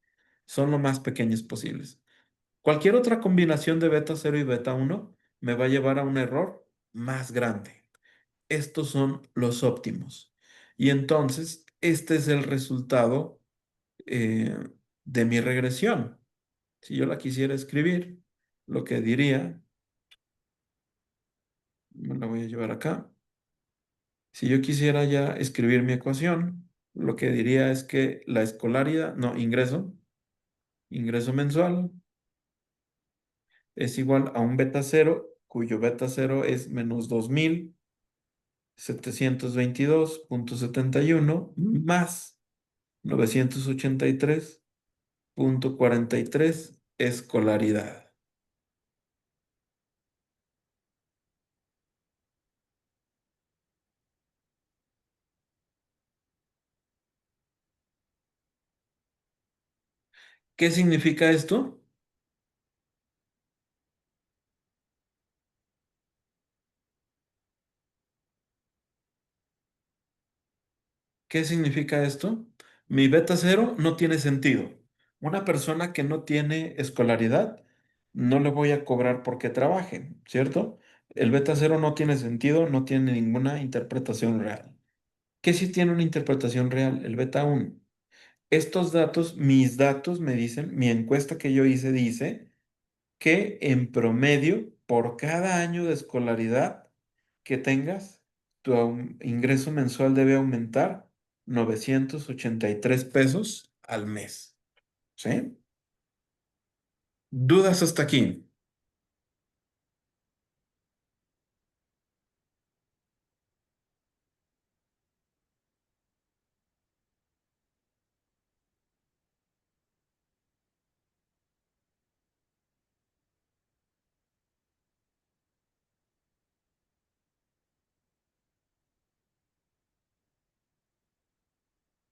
son lo más pequeñas posibles. Cualquier otra combinación de beta 0 y beta 1 me va a llevar a un error más grande. Estos son los óptimos. Y entonces, este es el resultado eh, de mi regresión. Si yo la quisiera escribir, lo que diría, me la voy a llevar acá. Si yo quisiera ya escribir mi ecuación, lo que diría es que la escolaridad, no, ingreso mensual es igual a un beta 0, cuyo beta 0 es menos 2000 722.71 más 983.43 escolaridad. ¿Qué significa esto? ¿Qué significa esto? Mi beta cero no tiene sentido. Una persona que no tiene escolaridad, no le voy a cobrar porque trabaje, ¿cierto? El beta cero no tiene sentido, no tiene ninguna interpretación real. ¿Qué sí tiene una interpretación real? El beta uno. Estos datos, mis datos me dicen, mi encuesta que yo hice dice que en promedio, por cada año de escolaridad que tengas, tu ingreso mensual debe aumentar 983 pesos al mes. ¿Sí? ¿Dudas hasta aquí?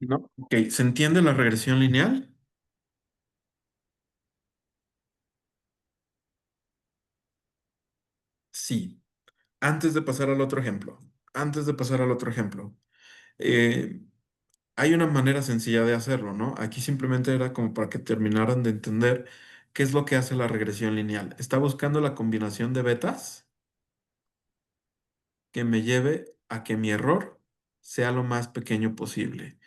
¿No? Ok, ¿se entiende la regresión lineal? Sí. Antes de pasar al otro ejemplo, antes de pasar al otro ejemplo, eh, hay una manera sencilla de hacerlo, ¿no? Aquí simplemente era como para que terminaran de entender qué es lo que hace la regresión lineal. Está buscando la combinación de betas que me lleve a que mi error sea lo más pequeño posible.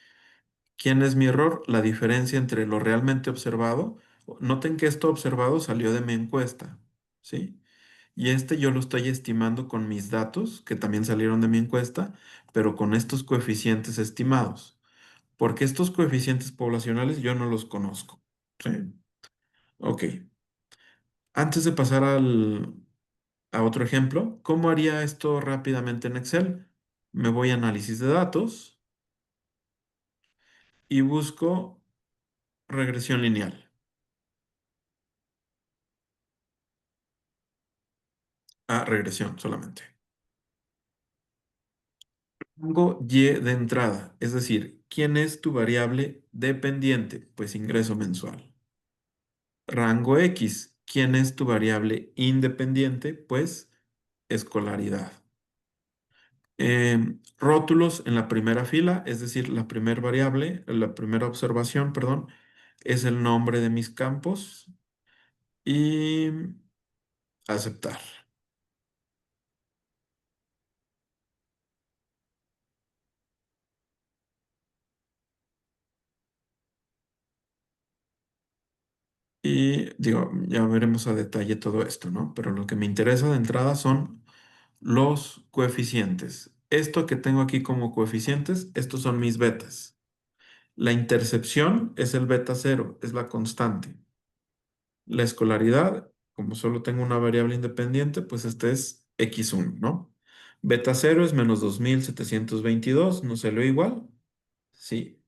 ¿Quién es mi error? La diferencia entre lo realmente observado. Noten que esto observado salió de mi encuesta, ¿sí? Y este yo lo estoy estimando con mis datos, que también salieron de mi encuesta, pero con estos coeficientes estimados. Porque estos coeficientes poblacionales yo no los conozco, ¿sí? Ok. Antes de pasar a otro ejemplo, ¿cómo haría esto rápidamente en Excel? Me voy a análisis de datos y busco regresión lineal. Ah, regresión solamente. Rango Y de entrada, es decir, ¿quién es tu variable dependiente? Pues ingreso mensual. Rango X, ¿quién es tu variable independiente? Pues escolaridad. Rótulos en la primera fila, es decir, la primera variable, la primera observación, perdón, es el nombre de mis campos y aceptar. Y digo, ya veremos a detalle todo esto, ¿no? Pero lo que me interesa de entrada son los coeficientes. Esto que tengo aquí como coeficientes, estos son mis betas. La intercepción es el beta cero, es la constante. La escolaridad, como solo tengo una variable independiente, pues este es x1, ¿no? Beta cero es menos 2722, ¿no se lo igual? Sí.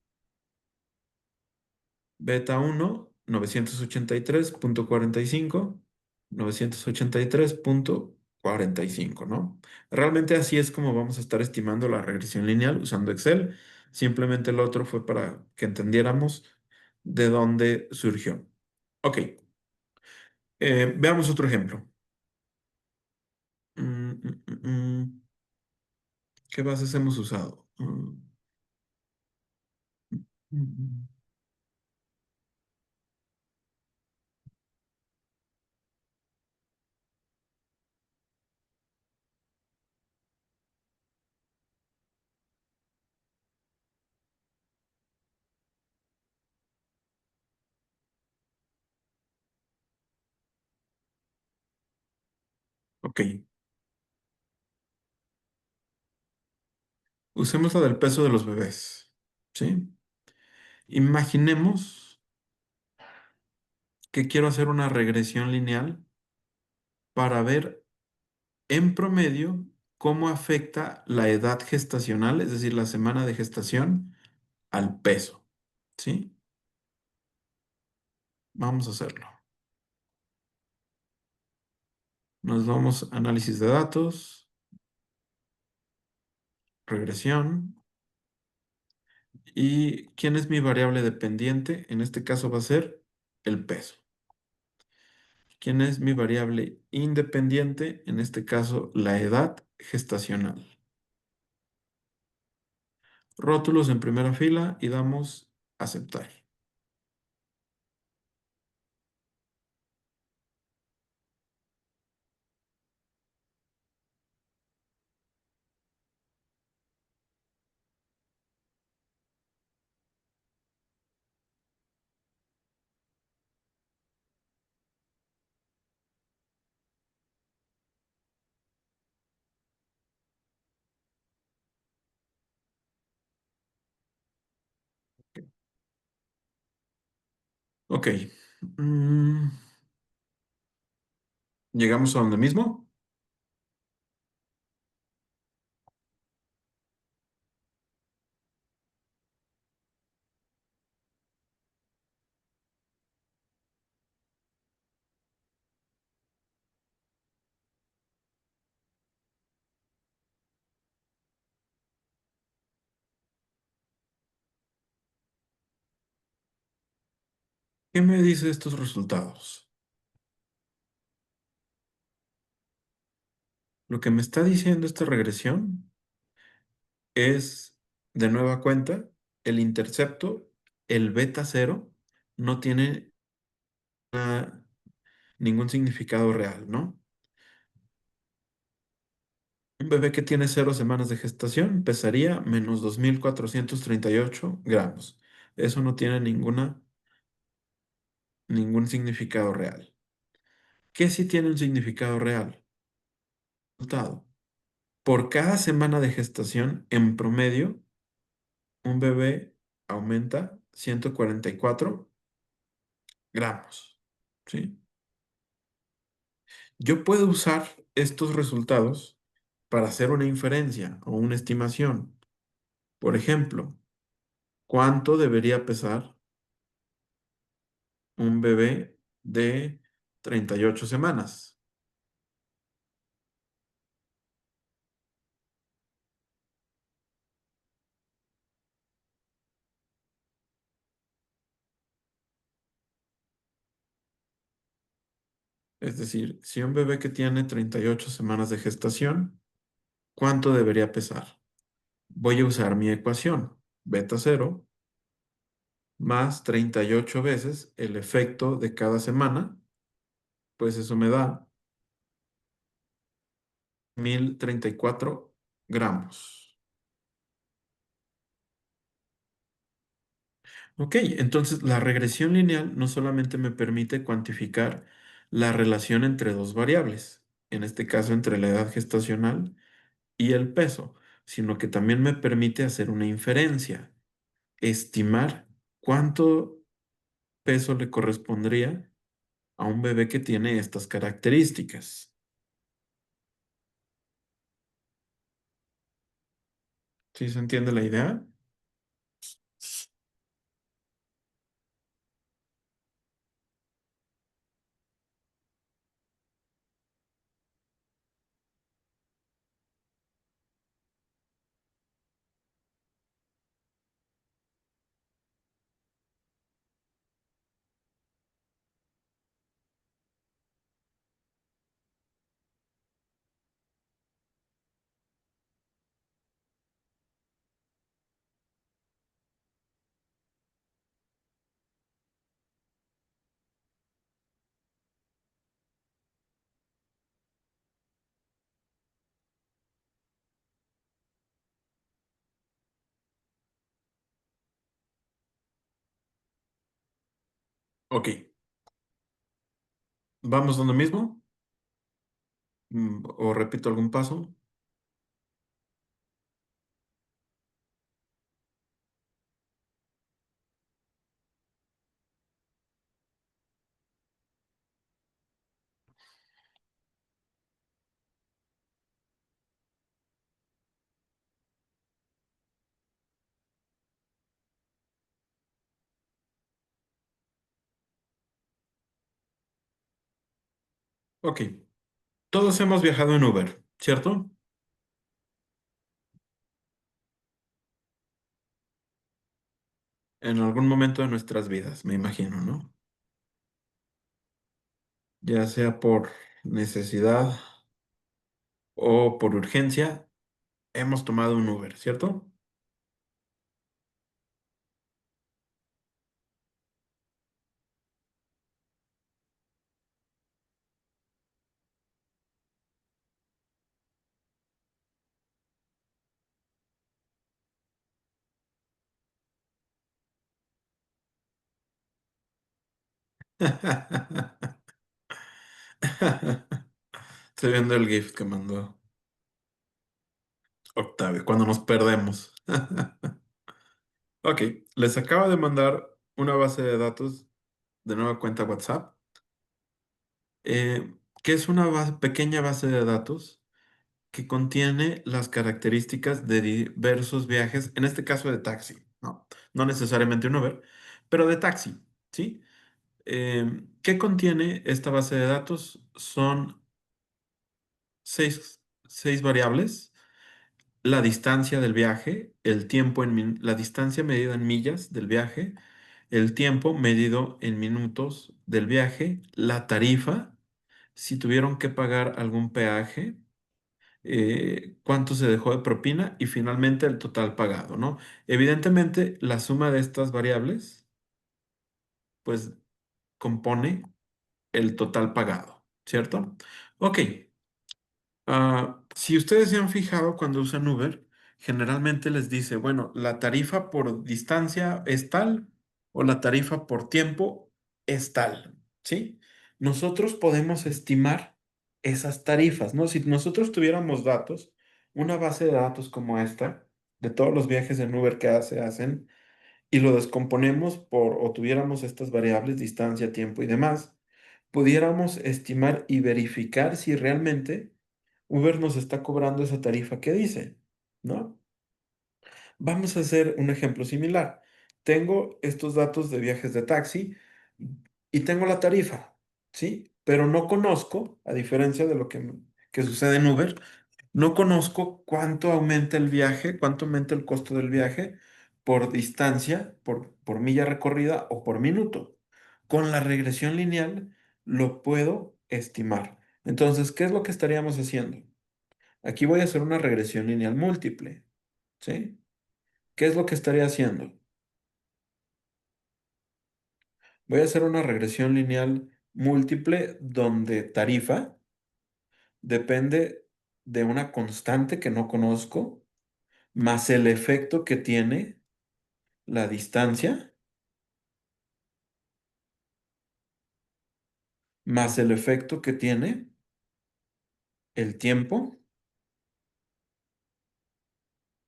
Beta uno 983.45, 983.45, ¿no? Realmente así es como vamos a estar estimando la regresión lineal usando Excel. Simplemente el otro fue para que entendiéramos de dónde surgió. Ok, veamos otro ejemplo. Mm, mm, mm, mm. ¿Qué bases hemos usado? Mm. Ok, usemos la del peso de los bebés. ¿Sí? Imaginemos que quiero hacer una regresión lineal para ver en promedio cómo afecta la edad gestacional, es decir, la semana de gestación, al peso. ¿Sí? Vamos a hacerlo. Nos vamos a análisis de datos, regresión. ¿Y quién es mi variable dependiente? En este caso va a ser el peso. ¿Quién es mi variable independiente? En este caso, la edad gestacional. Rótulos en primera fila y damos aceptar. Ok. Mm, ¿Llegamos a donde mismo? ¿Qué me dice estos resultados? Lo que me está diciendo esta regresión es, de nueva cuenta, el intercepto, el beta cero, no tiene ningún significado real, ¿no? Un bebé que tiene 0 semanas de gestación pesaría menos 2.438 gramos. Eso no tiene ningún significado real. ¿Qué sí tiene un significado real? Resultado. Por cada semana de gestación, en promedio, un bebé aumenta 144 gramos. ¿Sí? Yo puedo usar estos resultados para hacer una inferencia o una estimación. Por ejemplo, ¿cuánto debería pesar un bebé de 38 semanas? Es decir, si un bebé que tiene 38 semanas de gestación, ¿cuánto debería pesar? Voy a usar mi ecuación, beta cero más 38 veces el efecto de cada semana, pues eso me da 1.034 gramos. Ok, entonces la regresión lineal no solamente me permite cuantificar la relación entre dos variables, en este caso entre la edad gestacional y el peso, sino que también me permite hacer una inferencia, estimar cuánto peso le correspondría a un bebé que tiene estas características. ¿Sí se entiende la idea? Ok, ¿vamos donde mismo? ¿O repito algún paso? Ok, todos hemos viajado en Uber, ¿cierto? En algún momento de nuestras vidas, me imagino, ¿no? Ya sea por necesidad o por urgencia, hemos tomado un Uber, ¿cierto? Estoy viendo el GIF que mandó Octavio, cuando nos perdemos. Ok, les acabo de mandar una base de datos de nueva cuenta WhatsApp, que es una pequeña base de datos que contiene las características de diversos viajes, en este caso de taxi, ¿no? No necesariamente un Uber, pero de taxi, ¿sí? ¿Qué contiene esta base de datos? Son seis variables: la distancia del viaje, el tiempo la distancia medida en millas del viaje, el tiempo medido en minutos del viaje, la tarifa, si tuvieron que pagar algún peaje, cuánto se dejó de propina y finalmente el total pagado, ¿no? Evidentemente, la suma de estas variables, pues, compone el total pagado, ¿cierto? Ok. Si ustedes se han fijado cuando usan Uber, generalmente les dice, bueno, la tarifa por distancia es tal o la tarifa por tiempo es tal, ¿sí? Nosotros podemos estimar esas tarifas, ¿no? Si nosotros tuviéramos datos, una base de datos como esta, de todos los viajes en Uber que se hacen, y lo descomponemos o tuviéramos estas variables, distancia, tiempo y demás, pudiéramos estimar y verificar si realmente Uber nos está cobrando esa tarifa que dice, ¿no? Vamos a hacer un ejemplo similar. Tengo estos datos de viajes de taxi y tengo la tarifa, ¿sí? Pero no conozco, a diferencia de lo que sucede en Uber, no conozco cuánto aumenta el viaje, cuánto aumenta el costo del viaje por distancia, por milla recorrida o por minuto. Con la regresión lineal lo puedo estimar. Entonces, ¿qué es lo que estaríamos haciendo? Aquí voy a hacer una regresión lineal múltiple, ¿sí? ¿Qué es lo que estaría haciendo? Voy a hacer una regresión lineal múltiple donde tarifa depende de una constante que no conozco, más el efecto que tiene la distancia, más el efecto que tiene el tiempo,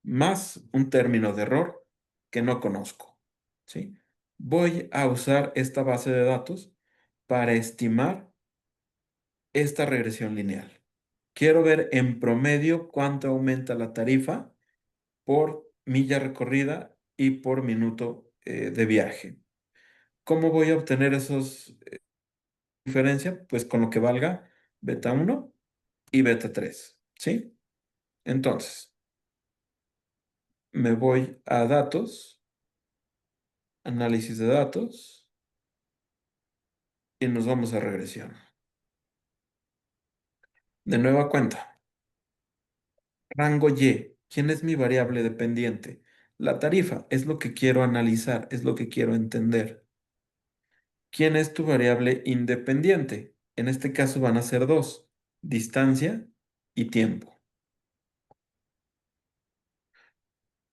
más un término de error que no conozco, ¿sí? Voy a usar esta base de datos para estimar esta regresión lineal. Quiero ver en promedio cuánto aumenta la tarifa por milla recorrida y por minuto de viaje. ¿Cómo voy a obtener esas diferencias? Pues con lo que valga beta 1 y beta 3, ¿sí? Entonces, me voy a datos, análisis de datos y nos vamos a regresión. De nueva cuenta, rango Y, ¿quién es mi variable dependiente? La tarifa es lo que quiero analizar, es lo que quiero entender. ¿Quién es tu variable independiente? En este caso van a ser dos: distancia y tiempo.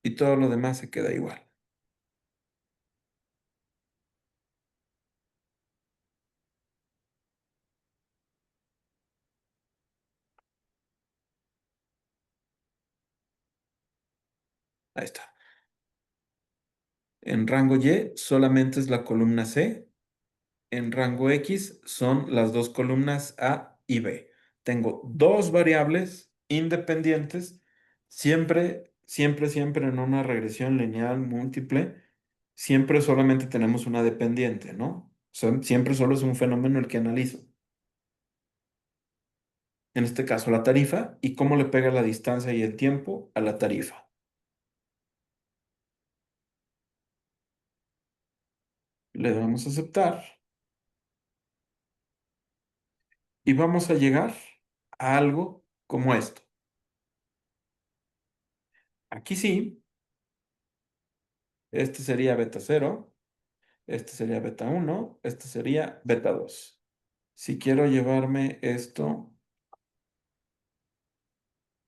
Y todo lo demás se queda igual. Ahí está. En rango Y solamente es la columna C. En rango X son las dos columnas A y B. Tengo dos variables independientes, siempre, siempre, siempre en una regresión lineal múltiple, siempre solamente tenemos una dependiente, ¿no? Siempre solo es un fenómeno el que analizo. en este caso la tarifa, y cómo le pega la distancia y el tiempo a la tarifa. Le damos a aceptar y vamos a llegar a algo como esto. Aquí sí, este sería beta 0, este sería beta 1, este sería beta 2. Si quiero llevarme esto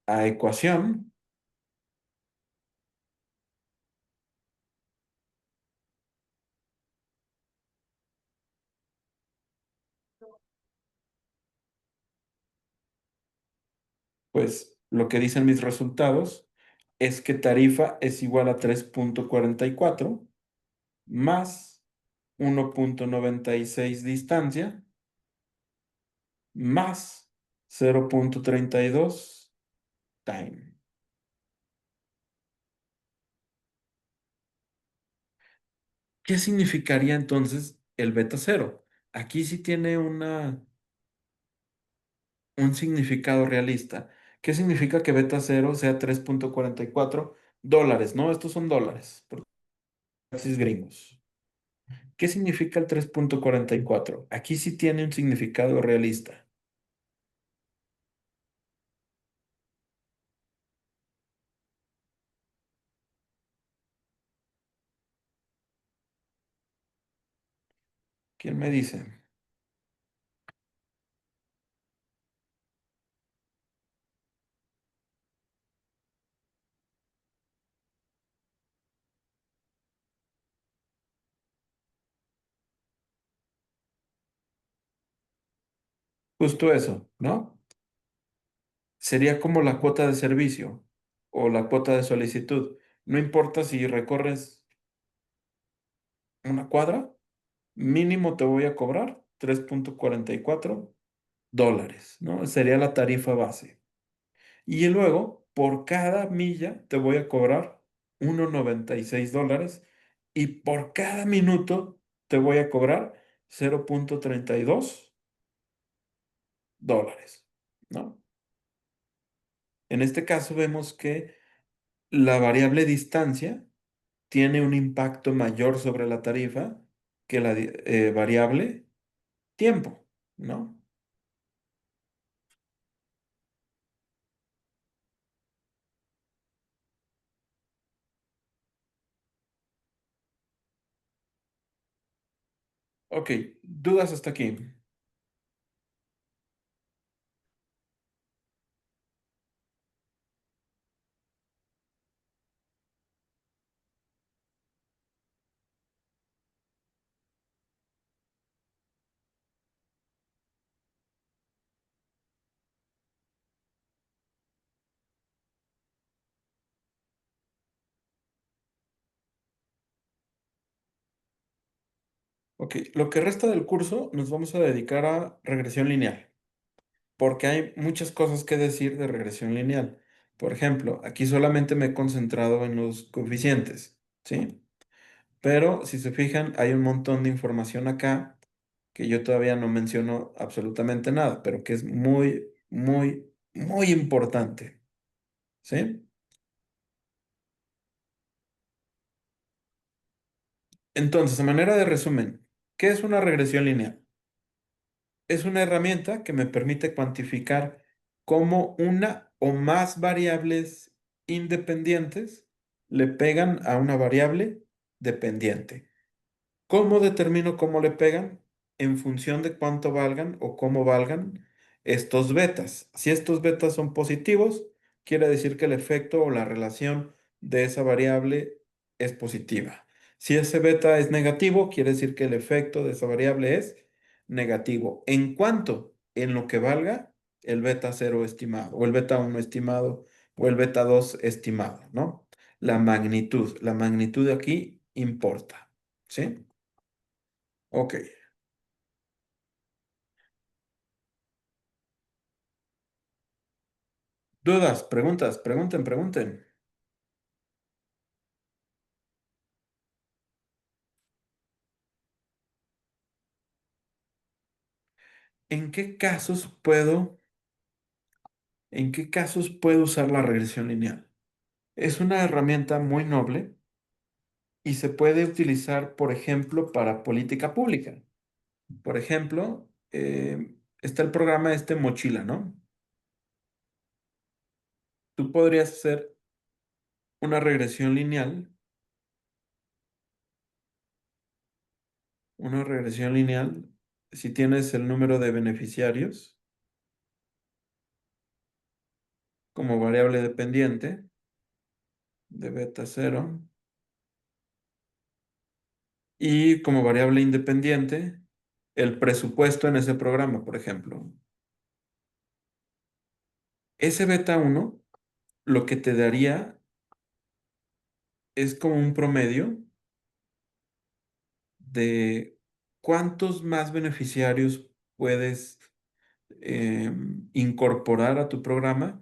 a ecuación, pues lo que dicen mis resultados es que tarifa es igual a 3.44 más 1.96 distancia más 0.32 time. ¿Qué significaría entonces el beta cero? Aquí sí tiene un significado realista. ¿Qué significa que beta cero sea 3.44 dólares? No, estos son dólares, por taxis gringos. ¿Qué significa el 3.44? Aquí sí tiene un significado realista. ¿Quién me dice? Justo eso, ¿no? Sería como la cuota de servicio o la cuota de solicitud. No importa si recorres una cuadra, mínimo te voy a cobrar 3.44 dólares, ¿no? Sería la tarifa base. Y luego, por cada milla te voy a cobrar 1.96 dólares y por cada minuto te voy a cobrar 0.32 dólares, ¿no? En este caso vemos que la variable distancia tiene un impacto mayor sobre la tarifa que la variable tiempo, ¿no? Ok, dudas hasta aquí. Ok, lo que resta del curso nos vamos a dedicar a regresión lineal, porque hay muchas cosas que decir de regresión lineal. Por ejemplo, aquí solamente me he concentrado en los coeficientes, ¿sí? Pero si se fijan, hay un montón de información acá que yo todavía no menciono absolutamente nada, pero que es muy, muy, muy importante, ¿sí? Entonces, a manera de resumen, ¿qué es una regresión lineal? Es una herramienta que me permite cuantificar cómo una o más variables independientes le pegan a una variable dependiente. ¿Cómo determino cómo le pegan? En función de cuánto valgan o cómo valgan estos betas. Si estos betas son positivos, quiere decir que el efecto o la relación de esa variable es positiva. Si ese beta es negativo, quiere decir que el efecto de esa variable es negativo. ¿En cuánto? En lo que valga el beta cero estimado, o el beta uno estimado, o el beta 2 estimado, ¿no? La magnitud de aquí importa, ¿sí? Ok. Dudas, preguntas, pregunten. ¿En qué casos puedo ¿En qué casos puedo usar la regresión lineal? Es una herramienta muy noble y se puede utilizar, por ejemplo, para política pública. Por ejemplo, está el programa este Mochila, ¿no? Tú podrías hacer una regresión lineal si tienes el número de beneficiarios como variable dependiente de beta 0 y como variable independiente el presupuesto en ese programa, por ejemplo. Ese beta 1 lo que te daría es como un promedio de cuántos más beneficiarios puedes incorporar a tu programa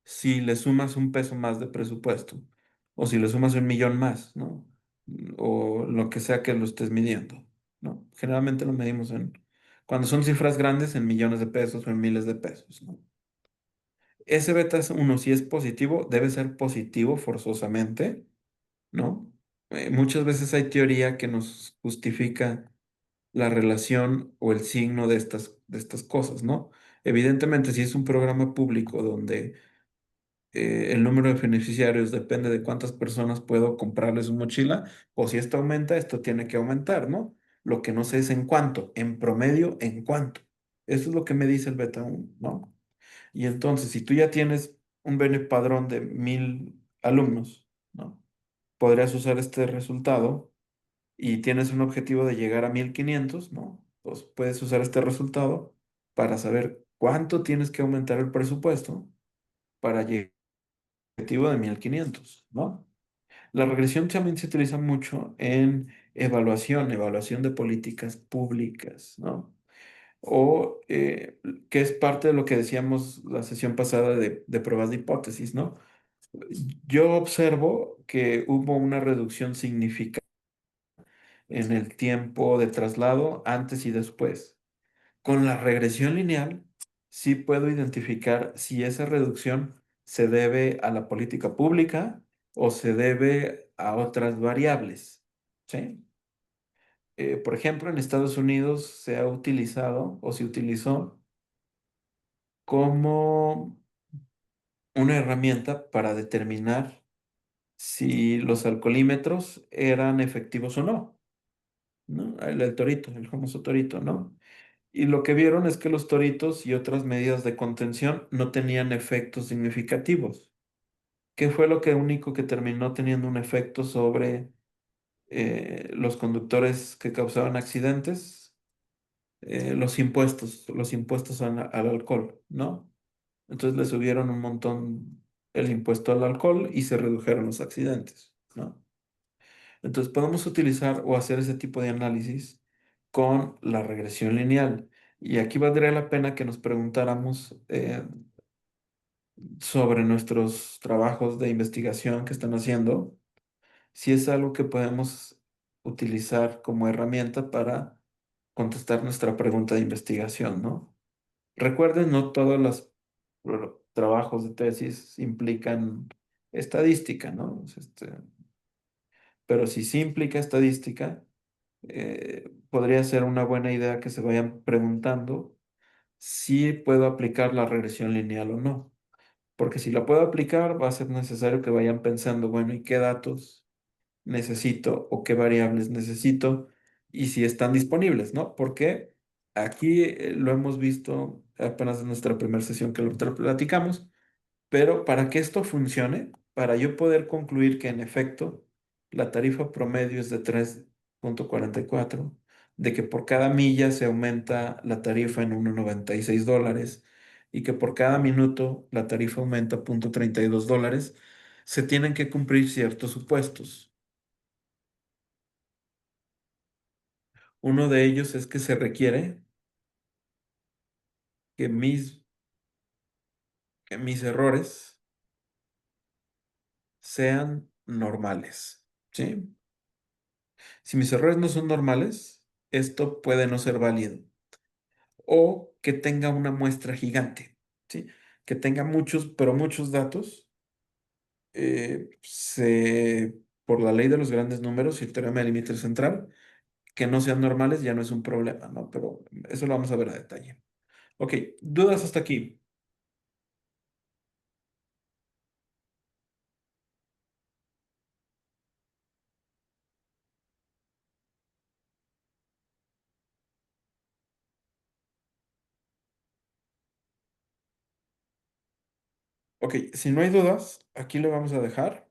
si le sumas un peso más de presupuesto o si le sumas 1 millón más, ¿no? O lo que sea que lo estés midiendo, ¿no? Generalmente lo medimos cuando son cifras grandes, en millones de pesos o en miles de pesos, ¿no? Ese beta 1, si es positivo, debe ser positivo forzosamente, ¿no? Muchas veces hay teoría que nos justifica la relación o el signo de estas cosas, ¿no? Evidentemente, si es un programa público donde el número de beneficiarios depende de cuántas personas puedo comprarles su mochila, o si esto aumenta, esto tiene que aumentar, ¿no? Lo que no sé es en cuánto, en promedio, en cuánto. Eso es lo que me dice el beta 1, ¿no? Y entonces, si tú ya tienes un padrón de 1,000 alumnos, ¿no? Podrías usar este resultado y tienes un objetivo de llegar a 1,500, ¿no? Pues puedes usar este resultado para saber cuánto tienes que aumentar el presupuesto para llegar al objetivo de 1,500, ¿no? La regresión también se utiliza mucho en evaluación de políticas públicas, ¿no? O que es parte de lo que decíamos la sesión pasada de pruebas de hipótesis, ¿no? Yo observo que hubo una reducción significativa en el tiempo de traslado antes y después. Con la regresión lineal, sí puedo identificar si esa reducción se debe a la política pública o se debe a otras variables. ¿Sí? Por ejemplo, en Estados Unidos se ha utilizado o se utilizó como una herramienta para determinar si los alcoholímetros eran efectivos o no. ¿No? El torito, el famoso torito, ¿no? Y lo que vieron es que los toritos y otras medidas de contención no tenían efectos significativos. ¿Qué fue lo que único que terminó teniendo un efecto sobre los conductores que causaban accidentes? Los impuestos al alcohol, ¿no? Entonces le subieron un montón el impuesto al alcohol y se redujeron los accidentes, ¿no? Entonces podemos utilizar o hacer ese tipo de análisis con la regresión lineal. Y aquí valdría la pena que nos preguntáramos sobre nuestros trabajos de investigación que están haciendo, si es algo que podemos utilizar como herramienta para contestar nuestra pregunta de investigación, ¿no? Recuerden, no todos los trabajos de tesis implican estadística, ¿no? Pero si sí implica estadística, podría ser una buena idea que se vayan preguntando si puedo aplicar la regresión lineal o no. Porque si la puedo aplicar, va a ser necesario que vayan pensando, bueno, ¿y qué datos necesito o qué variables necesito? Y si están disponibles, ¿no? Porque aquí lo hemos visto apenas en nuestra primera sesión que lo platicamos. Pero para que esto funcione, para yo poder concluir que en efecto la tarifa promedio es de 3,44, de que por cada milla se aumenta la tarifa en $1,96 y que por cada minuto la tarifa aumenta $0,32, se tienen que cumplir ciertos supuestos. Uno de ellos es que se requiere que mis errores sean normales, ¿sí? Si mis errores no son normales, esto puede no ser válido o que tenga una muestra gigante, ¿sí? que tenga muchos, pero muchos datos, por la ley de los grandes números y el teorema del límite central, que no sean normales ya no es un problema, ¿no? Pero eso lo vamos a ver a detalle. Ok, ¿dudas hasta aquí? Ok, si no hay dudas, aquí le vamos a dejar,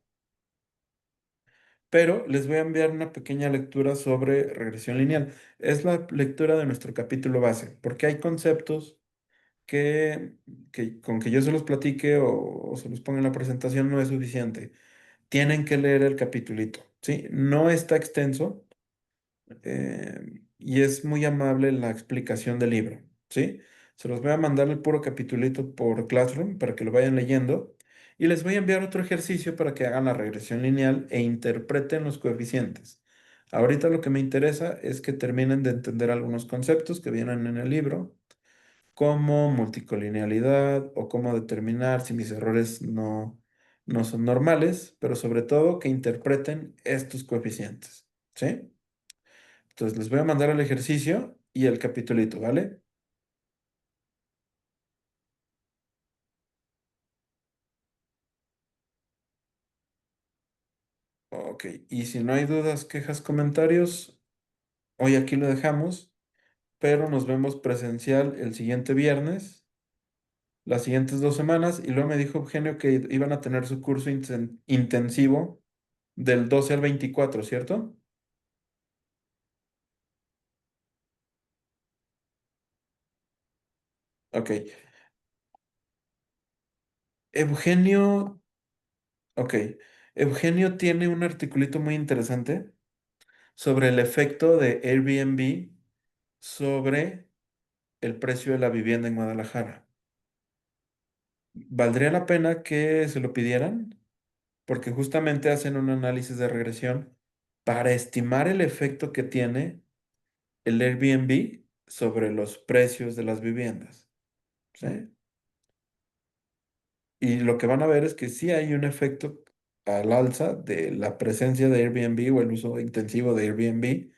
pero les voy a enviar una pequeña lectura sobre regresión lineal. Es la lectura de nuestro capítulo base, porque hay conceptos que, con que yo se los platique o se los ponga en la presentación no es suficiente. Tienen que leer el capitulito, ¿sí? No está extenso, y es muy amable la explicación del libro, ¿sí? Se los voy a mandar el puro capitulito por Classroom para que lo vayan leyendo y les voy a enviar otro ejercicio para que hagan la regresión lineal e interpreten los coeficientes. Ahorita lo que me interesa es que terminen de entender algunos conceptos que vienen en el libro, como multicolinealidad o cómo determinar si mis errores no son normales, pero sobre todo que interpreten estos coeficientes, ¿sí? Entonces les voy a mandar el ejercicio y el capitulito, ¿vale? Ok, y si no hay dudas, quejas, comentarios, hoy aquí lo dejamos, pero nos vemos presencial el siguiente viernes, las siguientes 2 semanas, y luego me dijo Eugenio que iban a tener su curso intensivo del 12 al 24, ¿cierto? Ok, Eugenio, ok, Eugenio tiene un articulito muy interesante sobre el efecto de Airbnb sobre el precio de la vivienda en Guadalajara. ¿Valdría la pena que se lo pidieran? Porque justamente hacen un análisis de regresión para estimar el efecto que tiene el Airbnb sobre los precios de las viviendas, ¿sí? Y lo que van a ver es que sí hay un efecto al alza de la presencia de Airbnb o el uso intensivo de Airbnb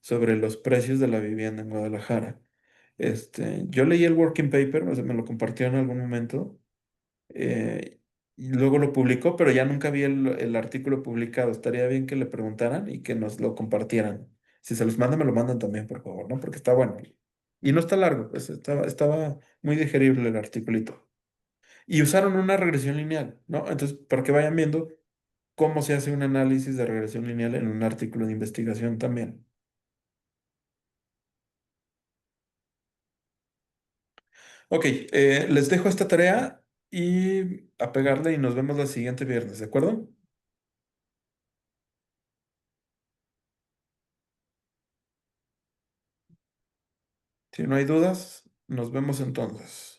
sobre los precios de la vivienda en Guadalajara. Yo leí el working paper, o sea, me lo compartió en algún momento, y luego lo publicó, pero ya nunca vi el artículo publicado. Estaría bien que le preguntaran y que nos lo compartieran. Si se los manda, me lo mandan también, por favor, ¿no? Porque está bueno. Y no está largo, pues estaba muy digerible el articulito. Y usaron una regresión lineal, ¿no? Entonces, para que vayan viendo cómo se hace un análisis de regresión lineal en un artículo de investigación también. Ok, les dejo esta tarea y a pegarle y nos vemos la siguiente viernes, ¿de acuerdo? Si no hay dudas, nos vemos entonces.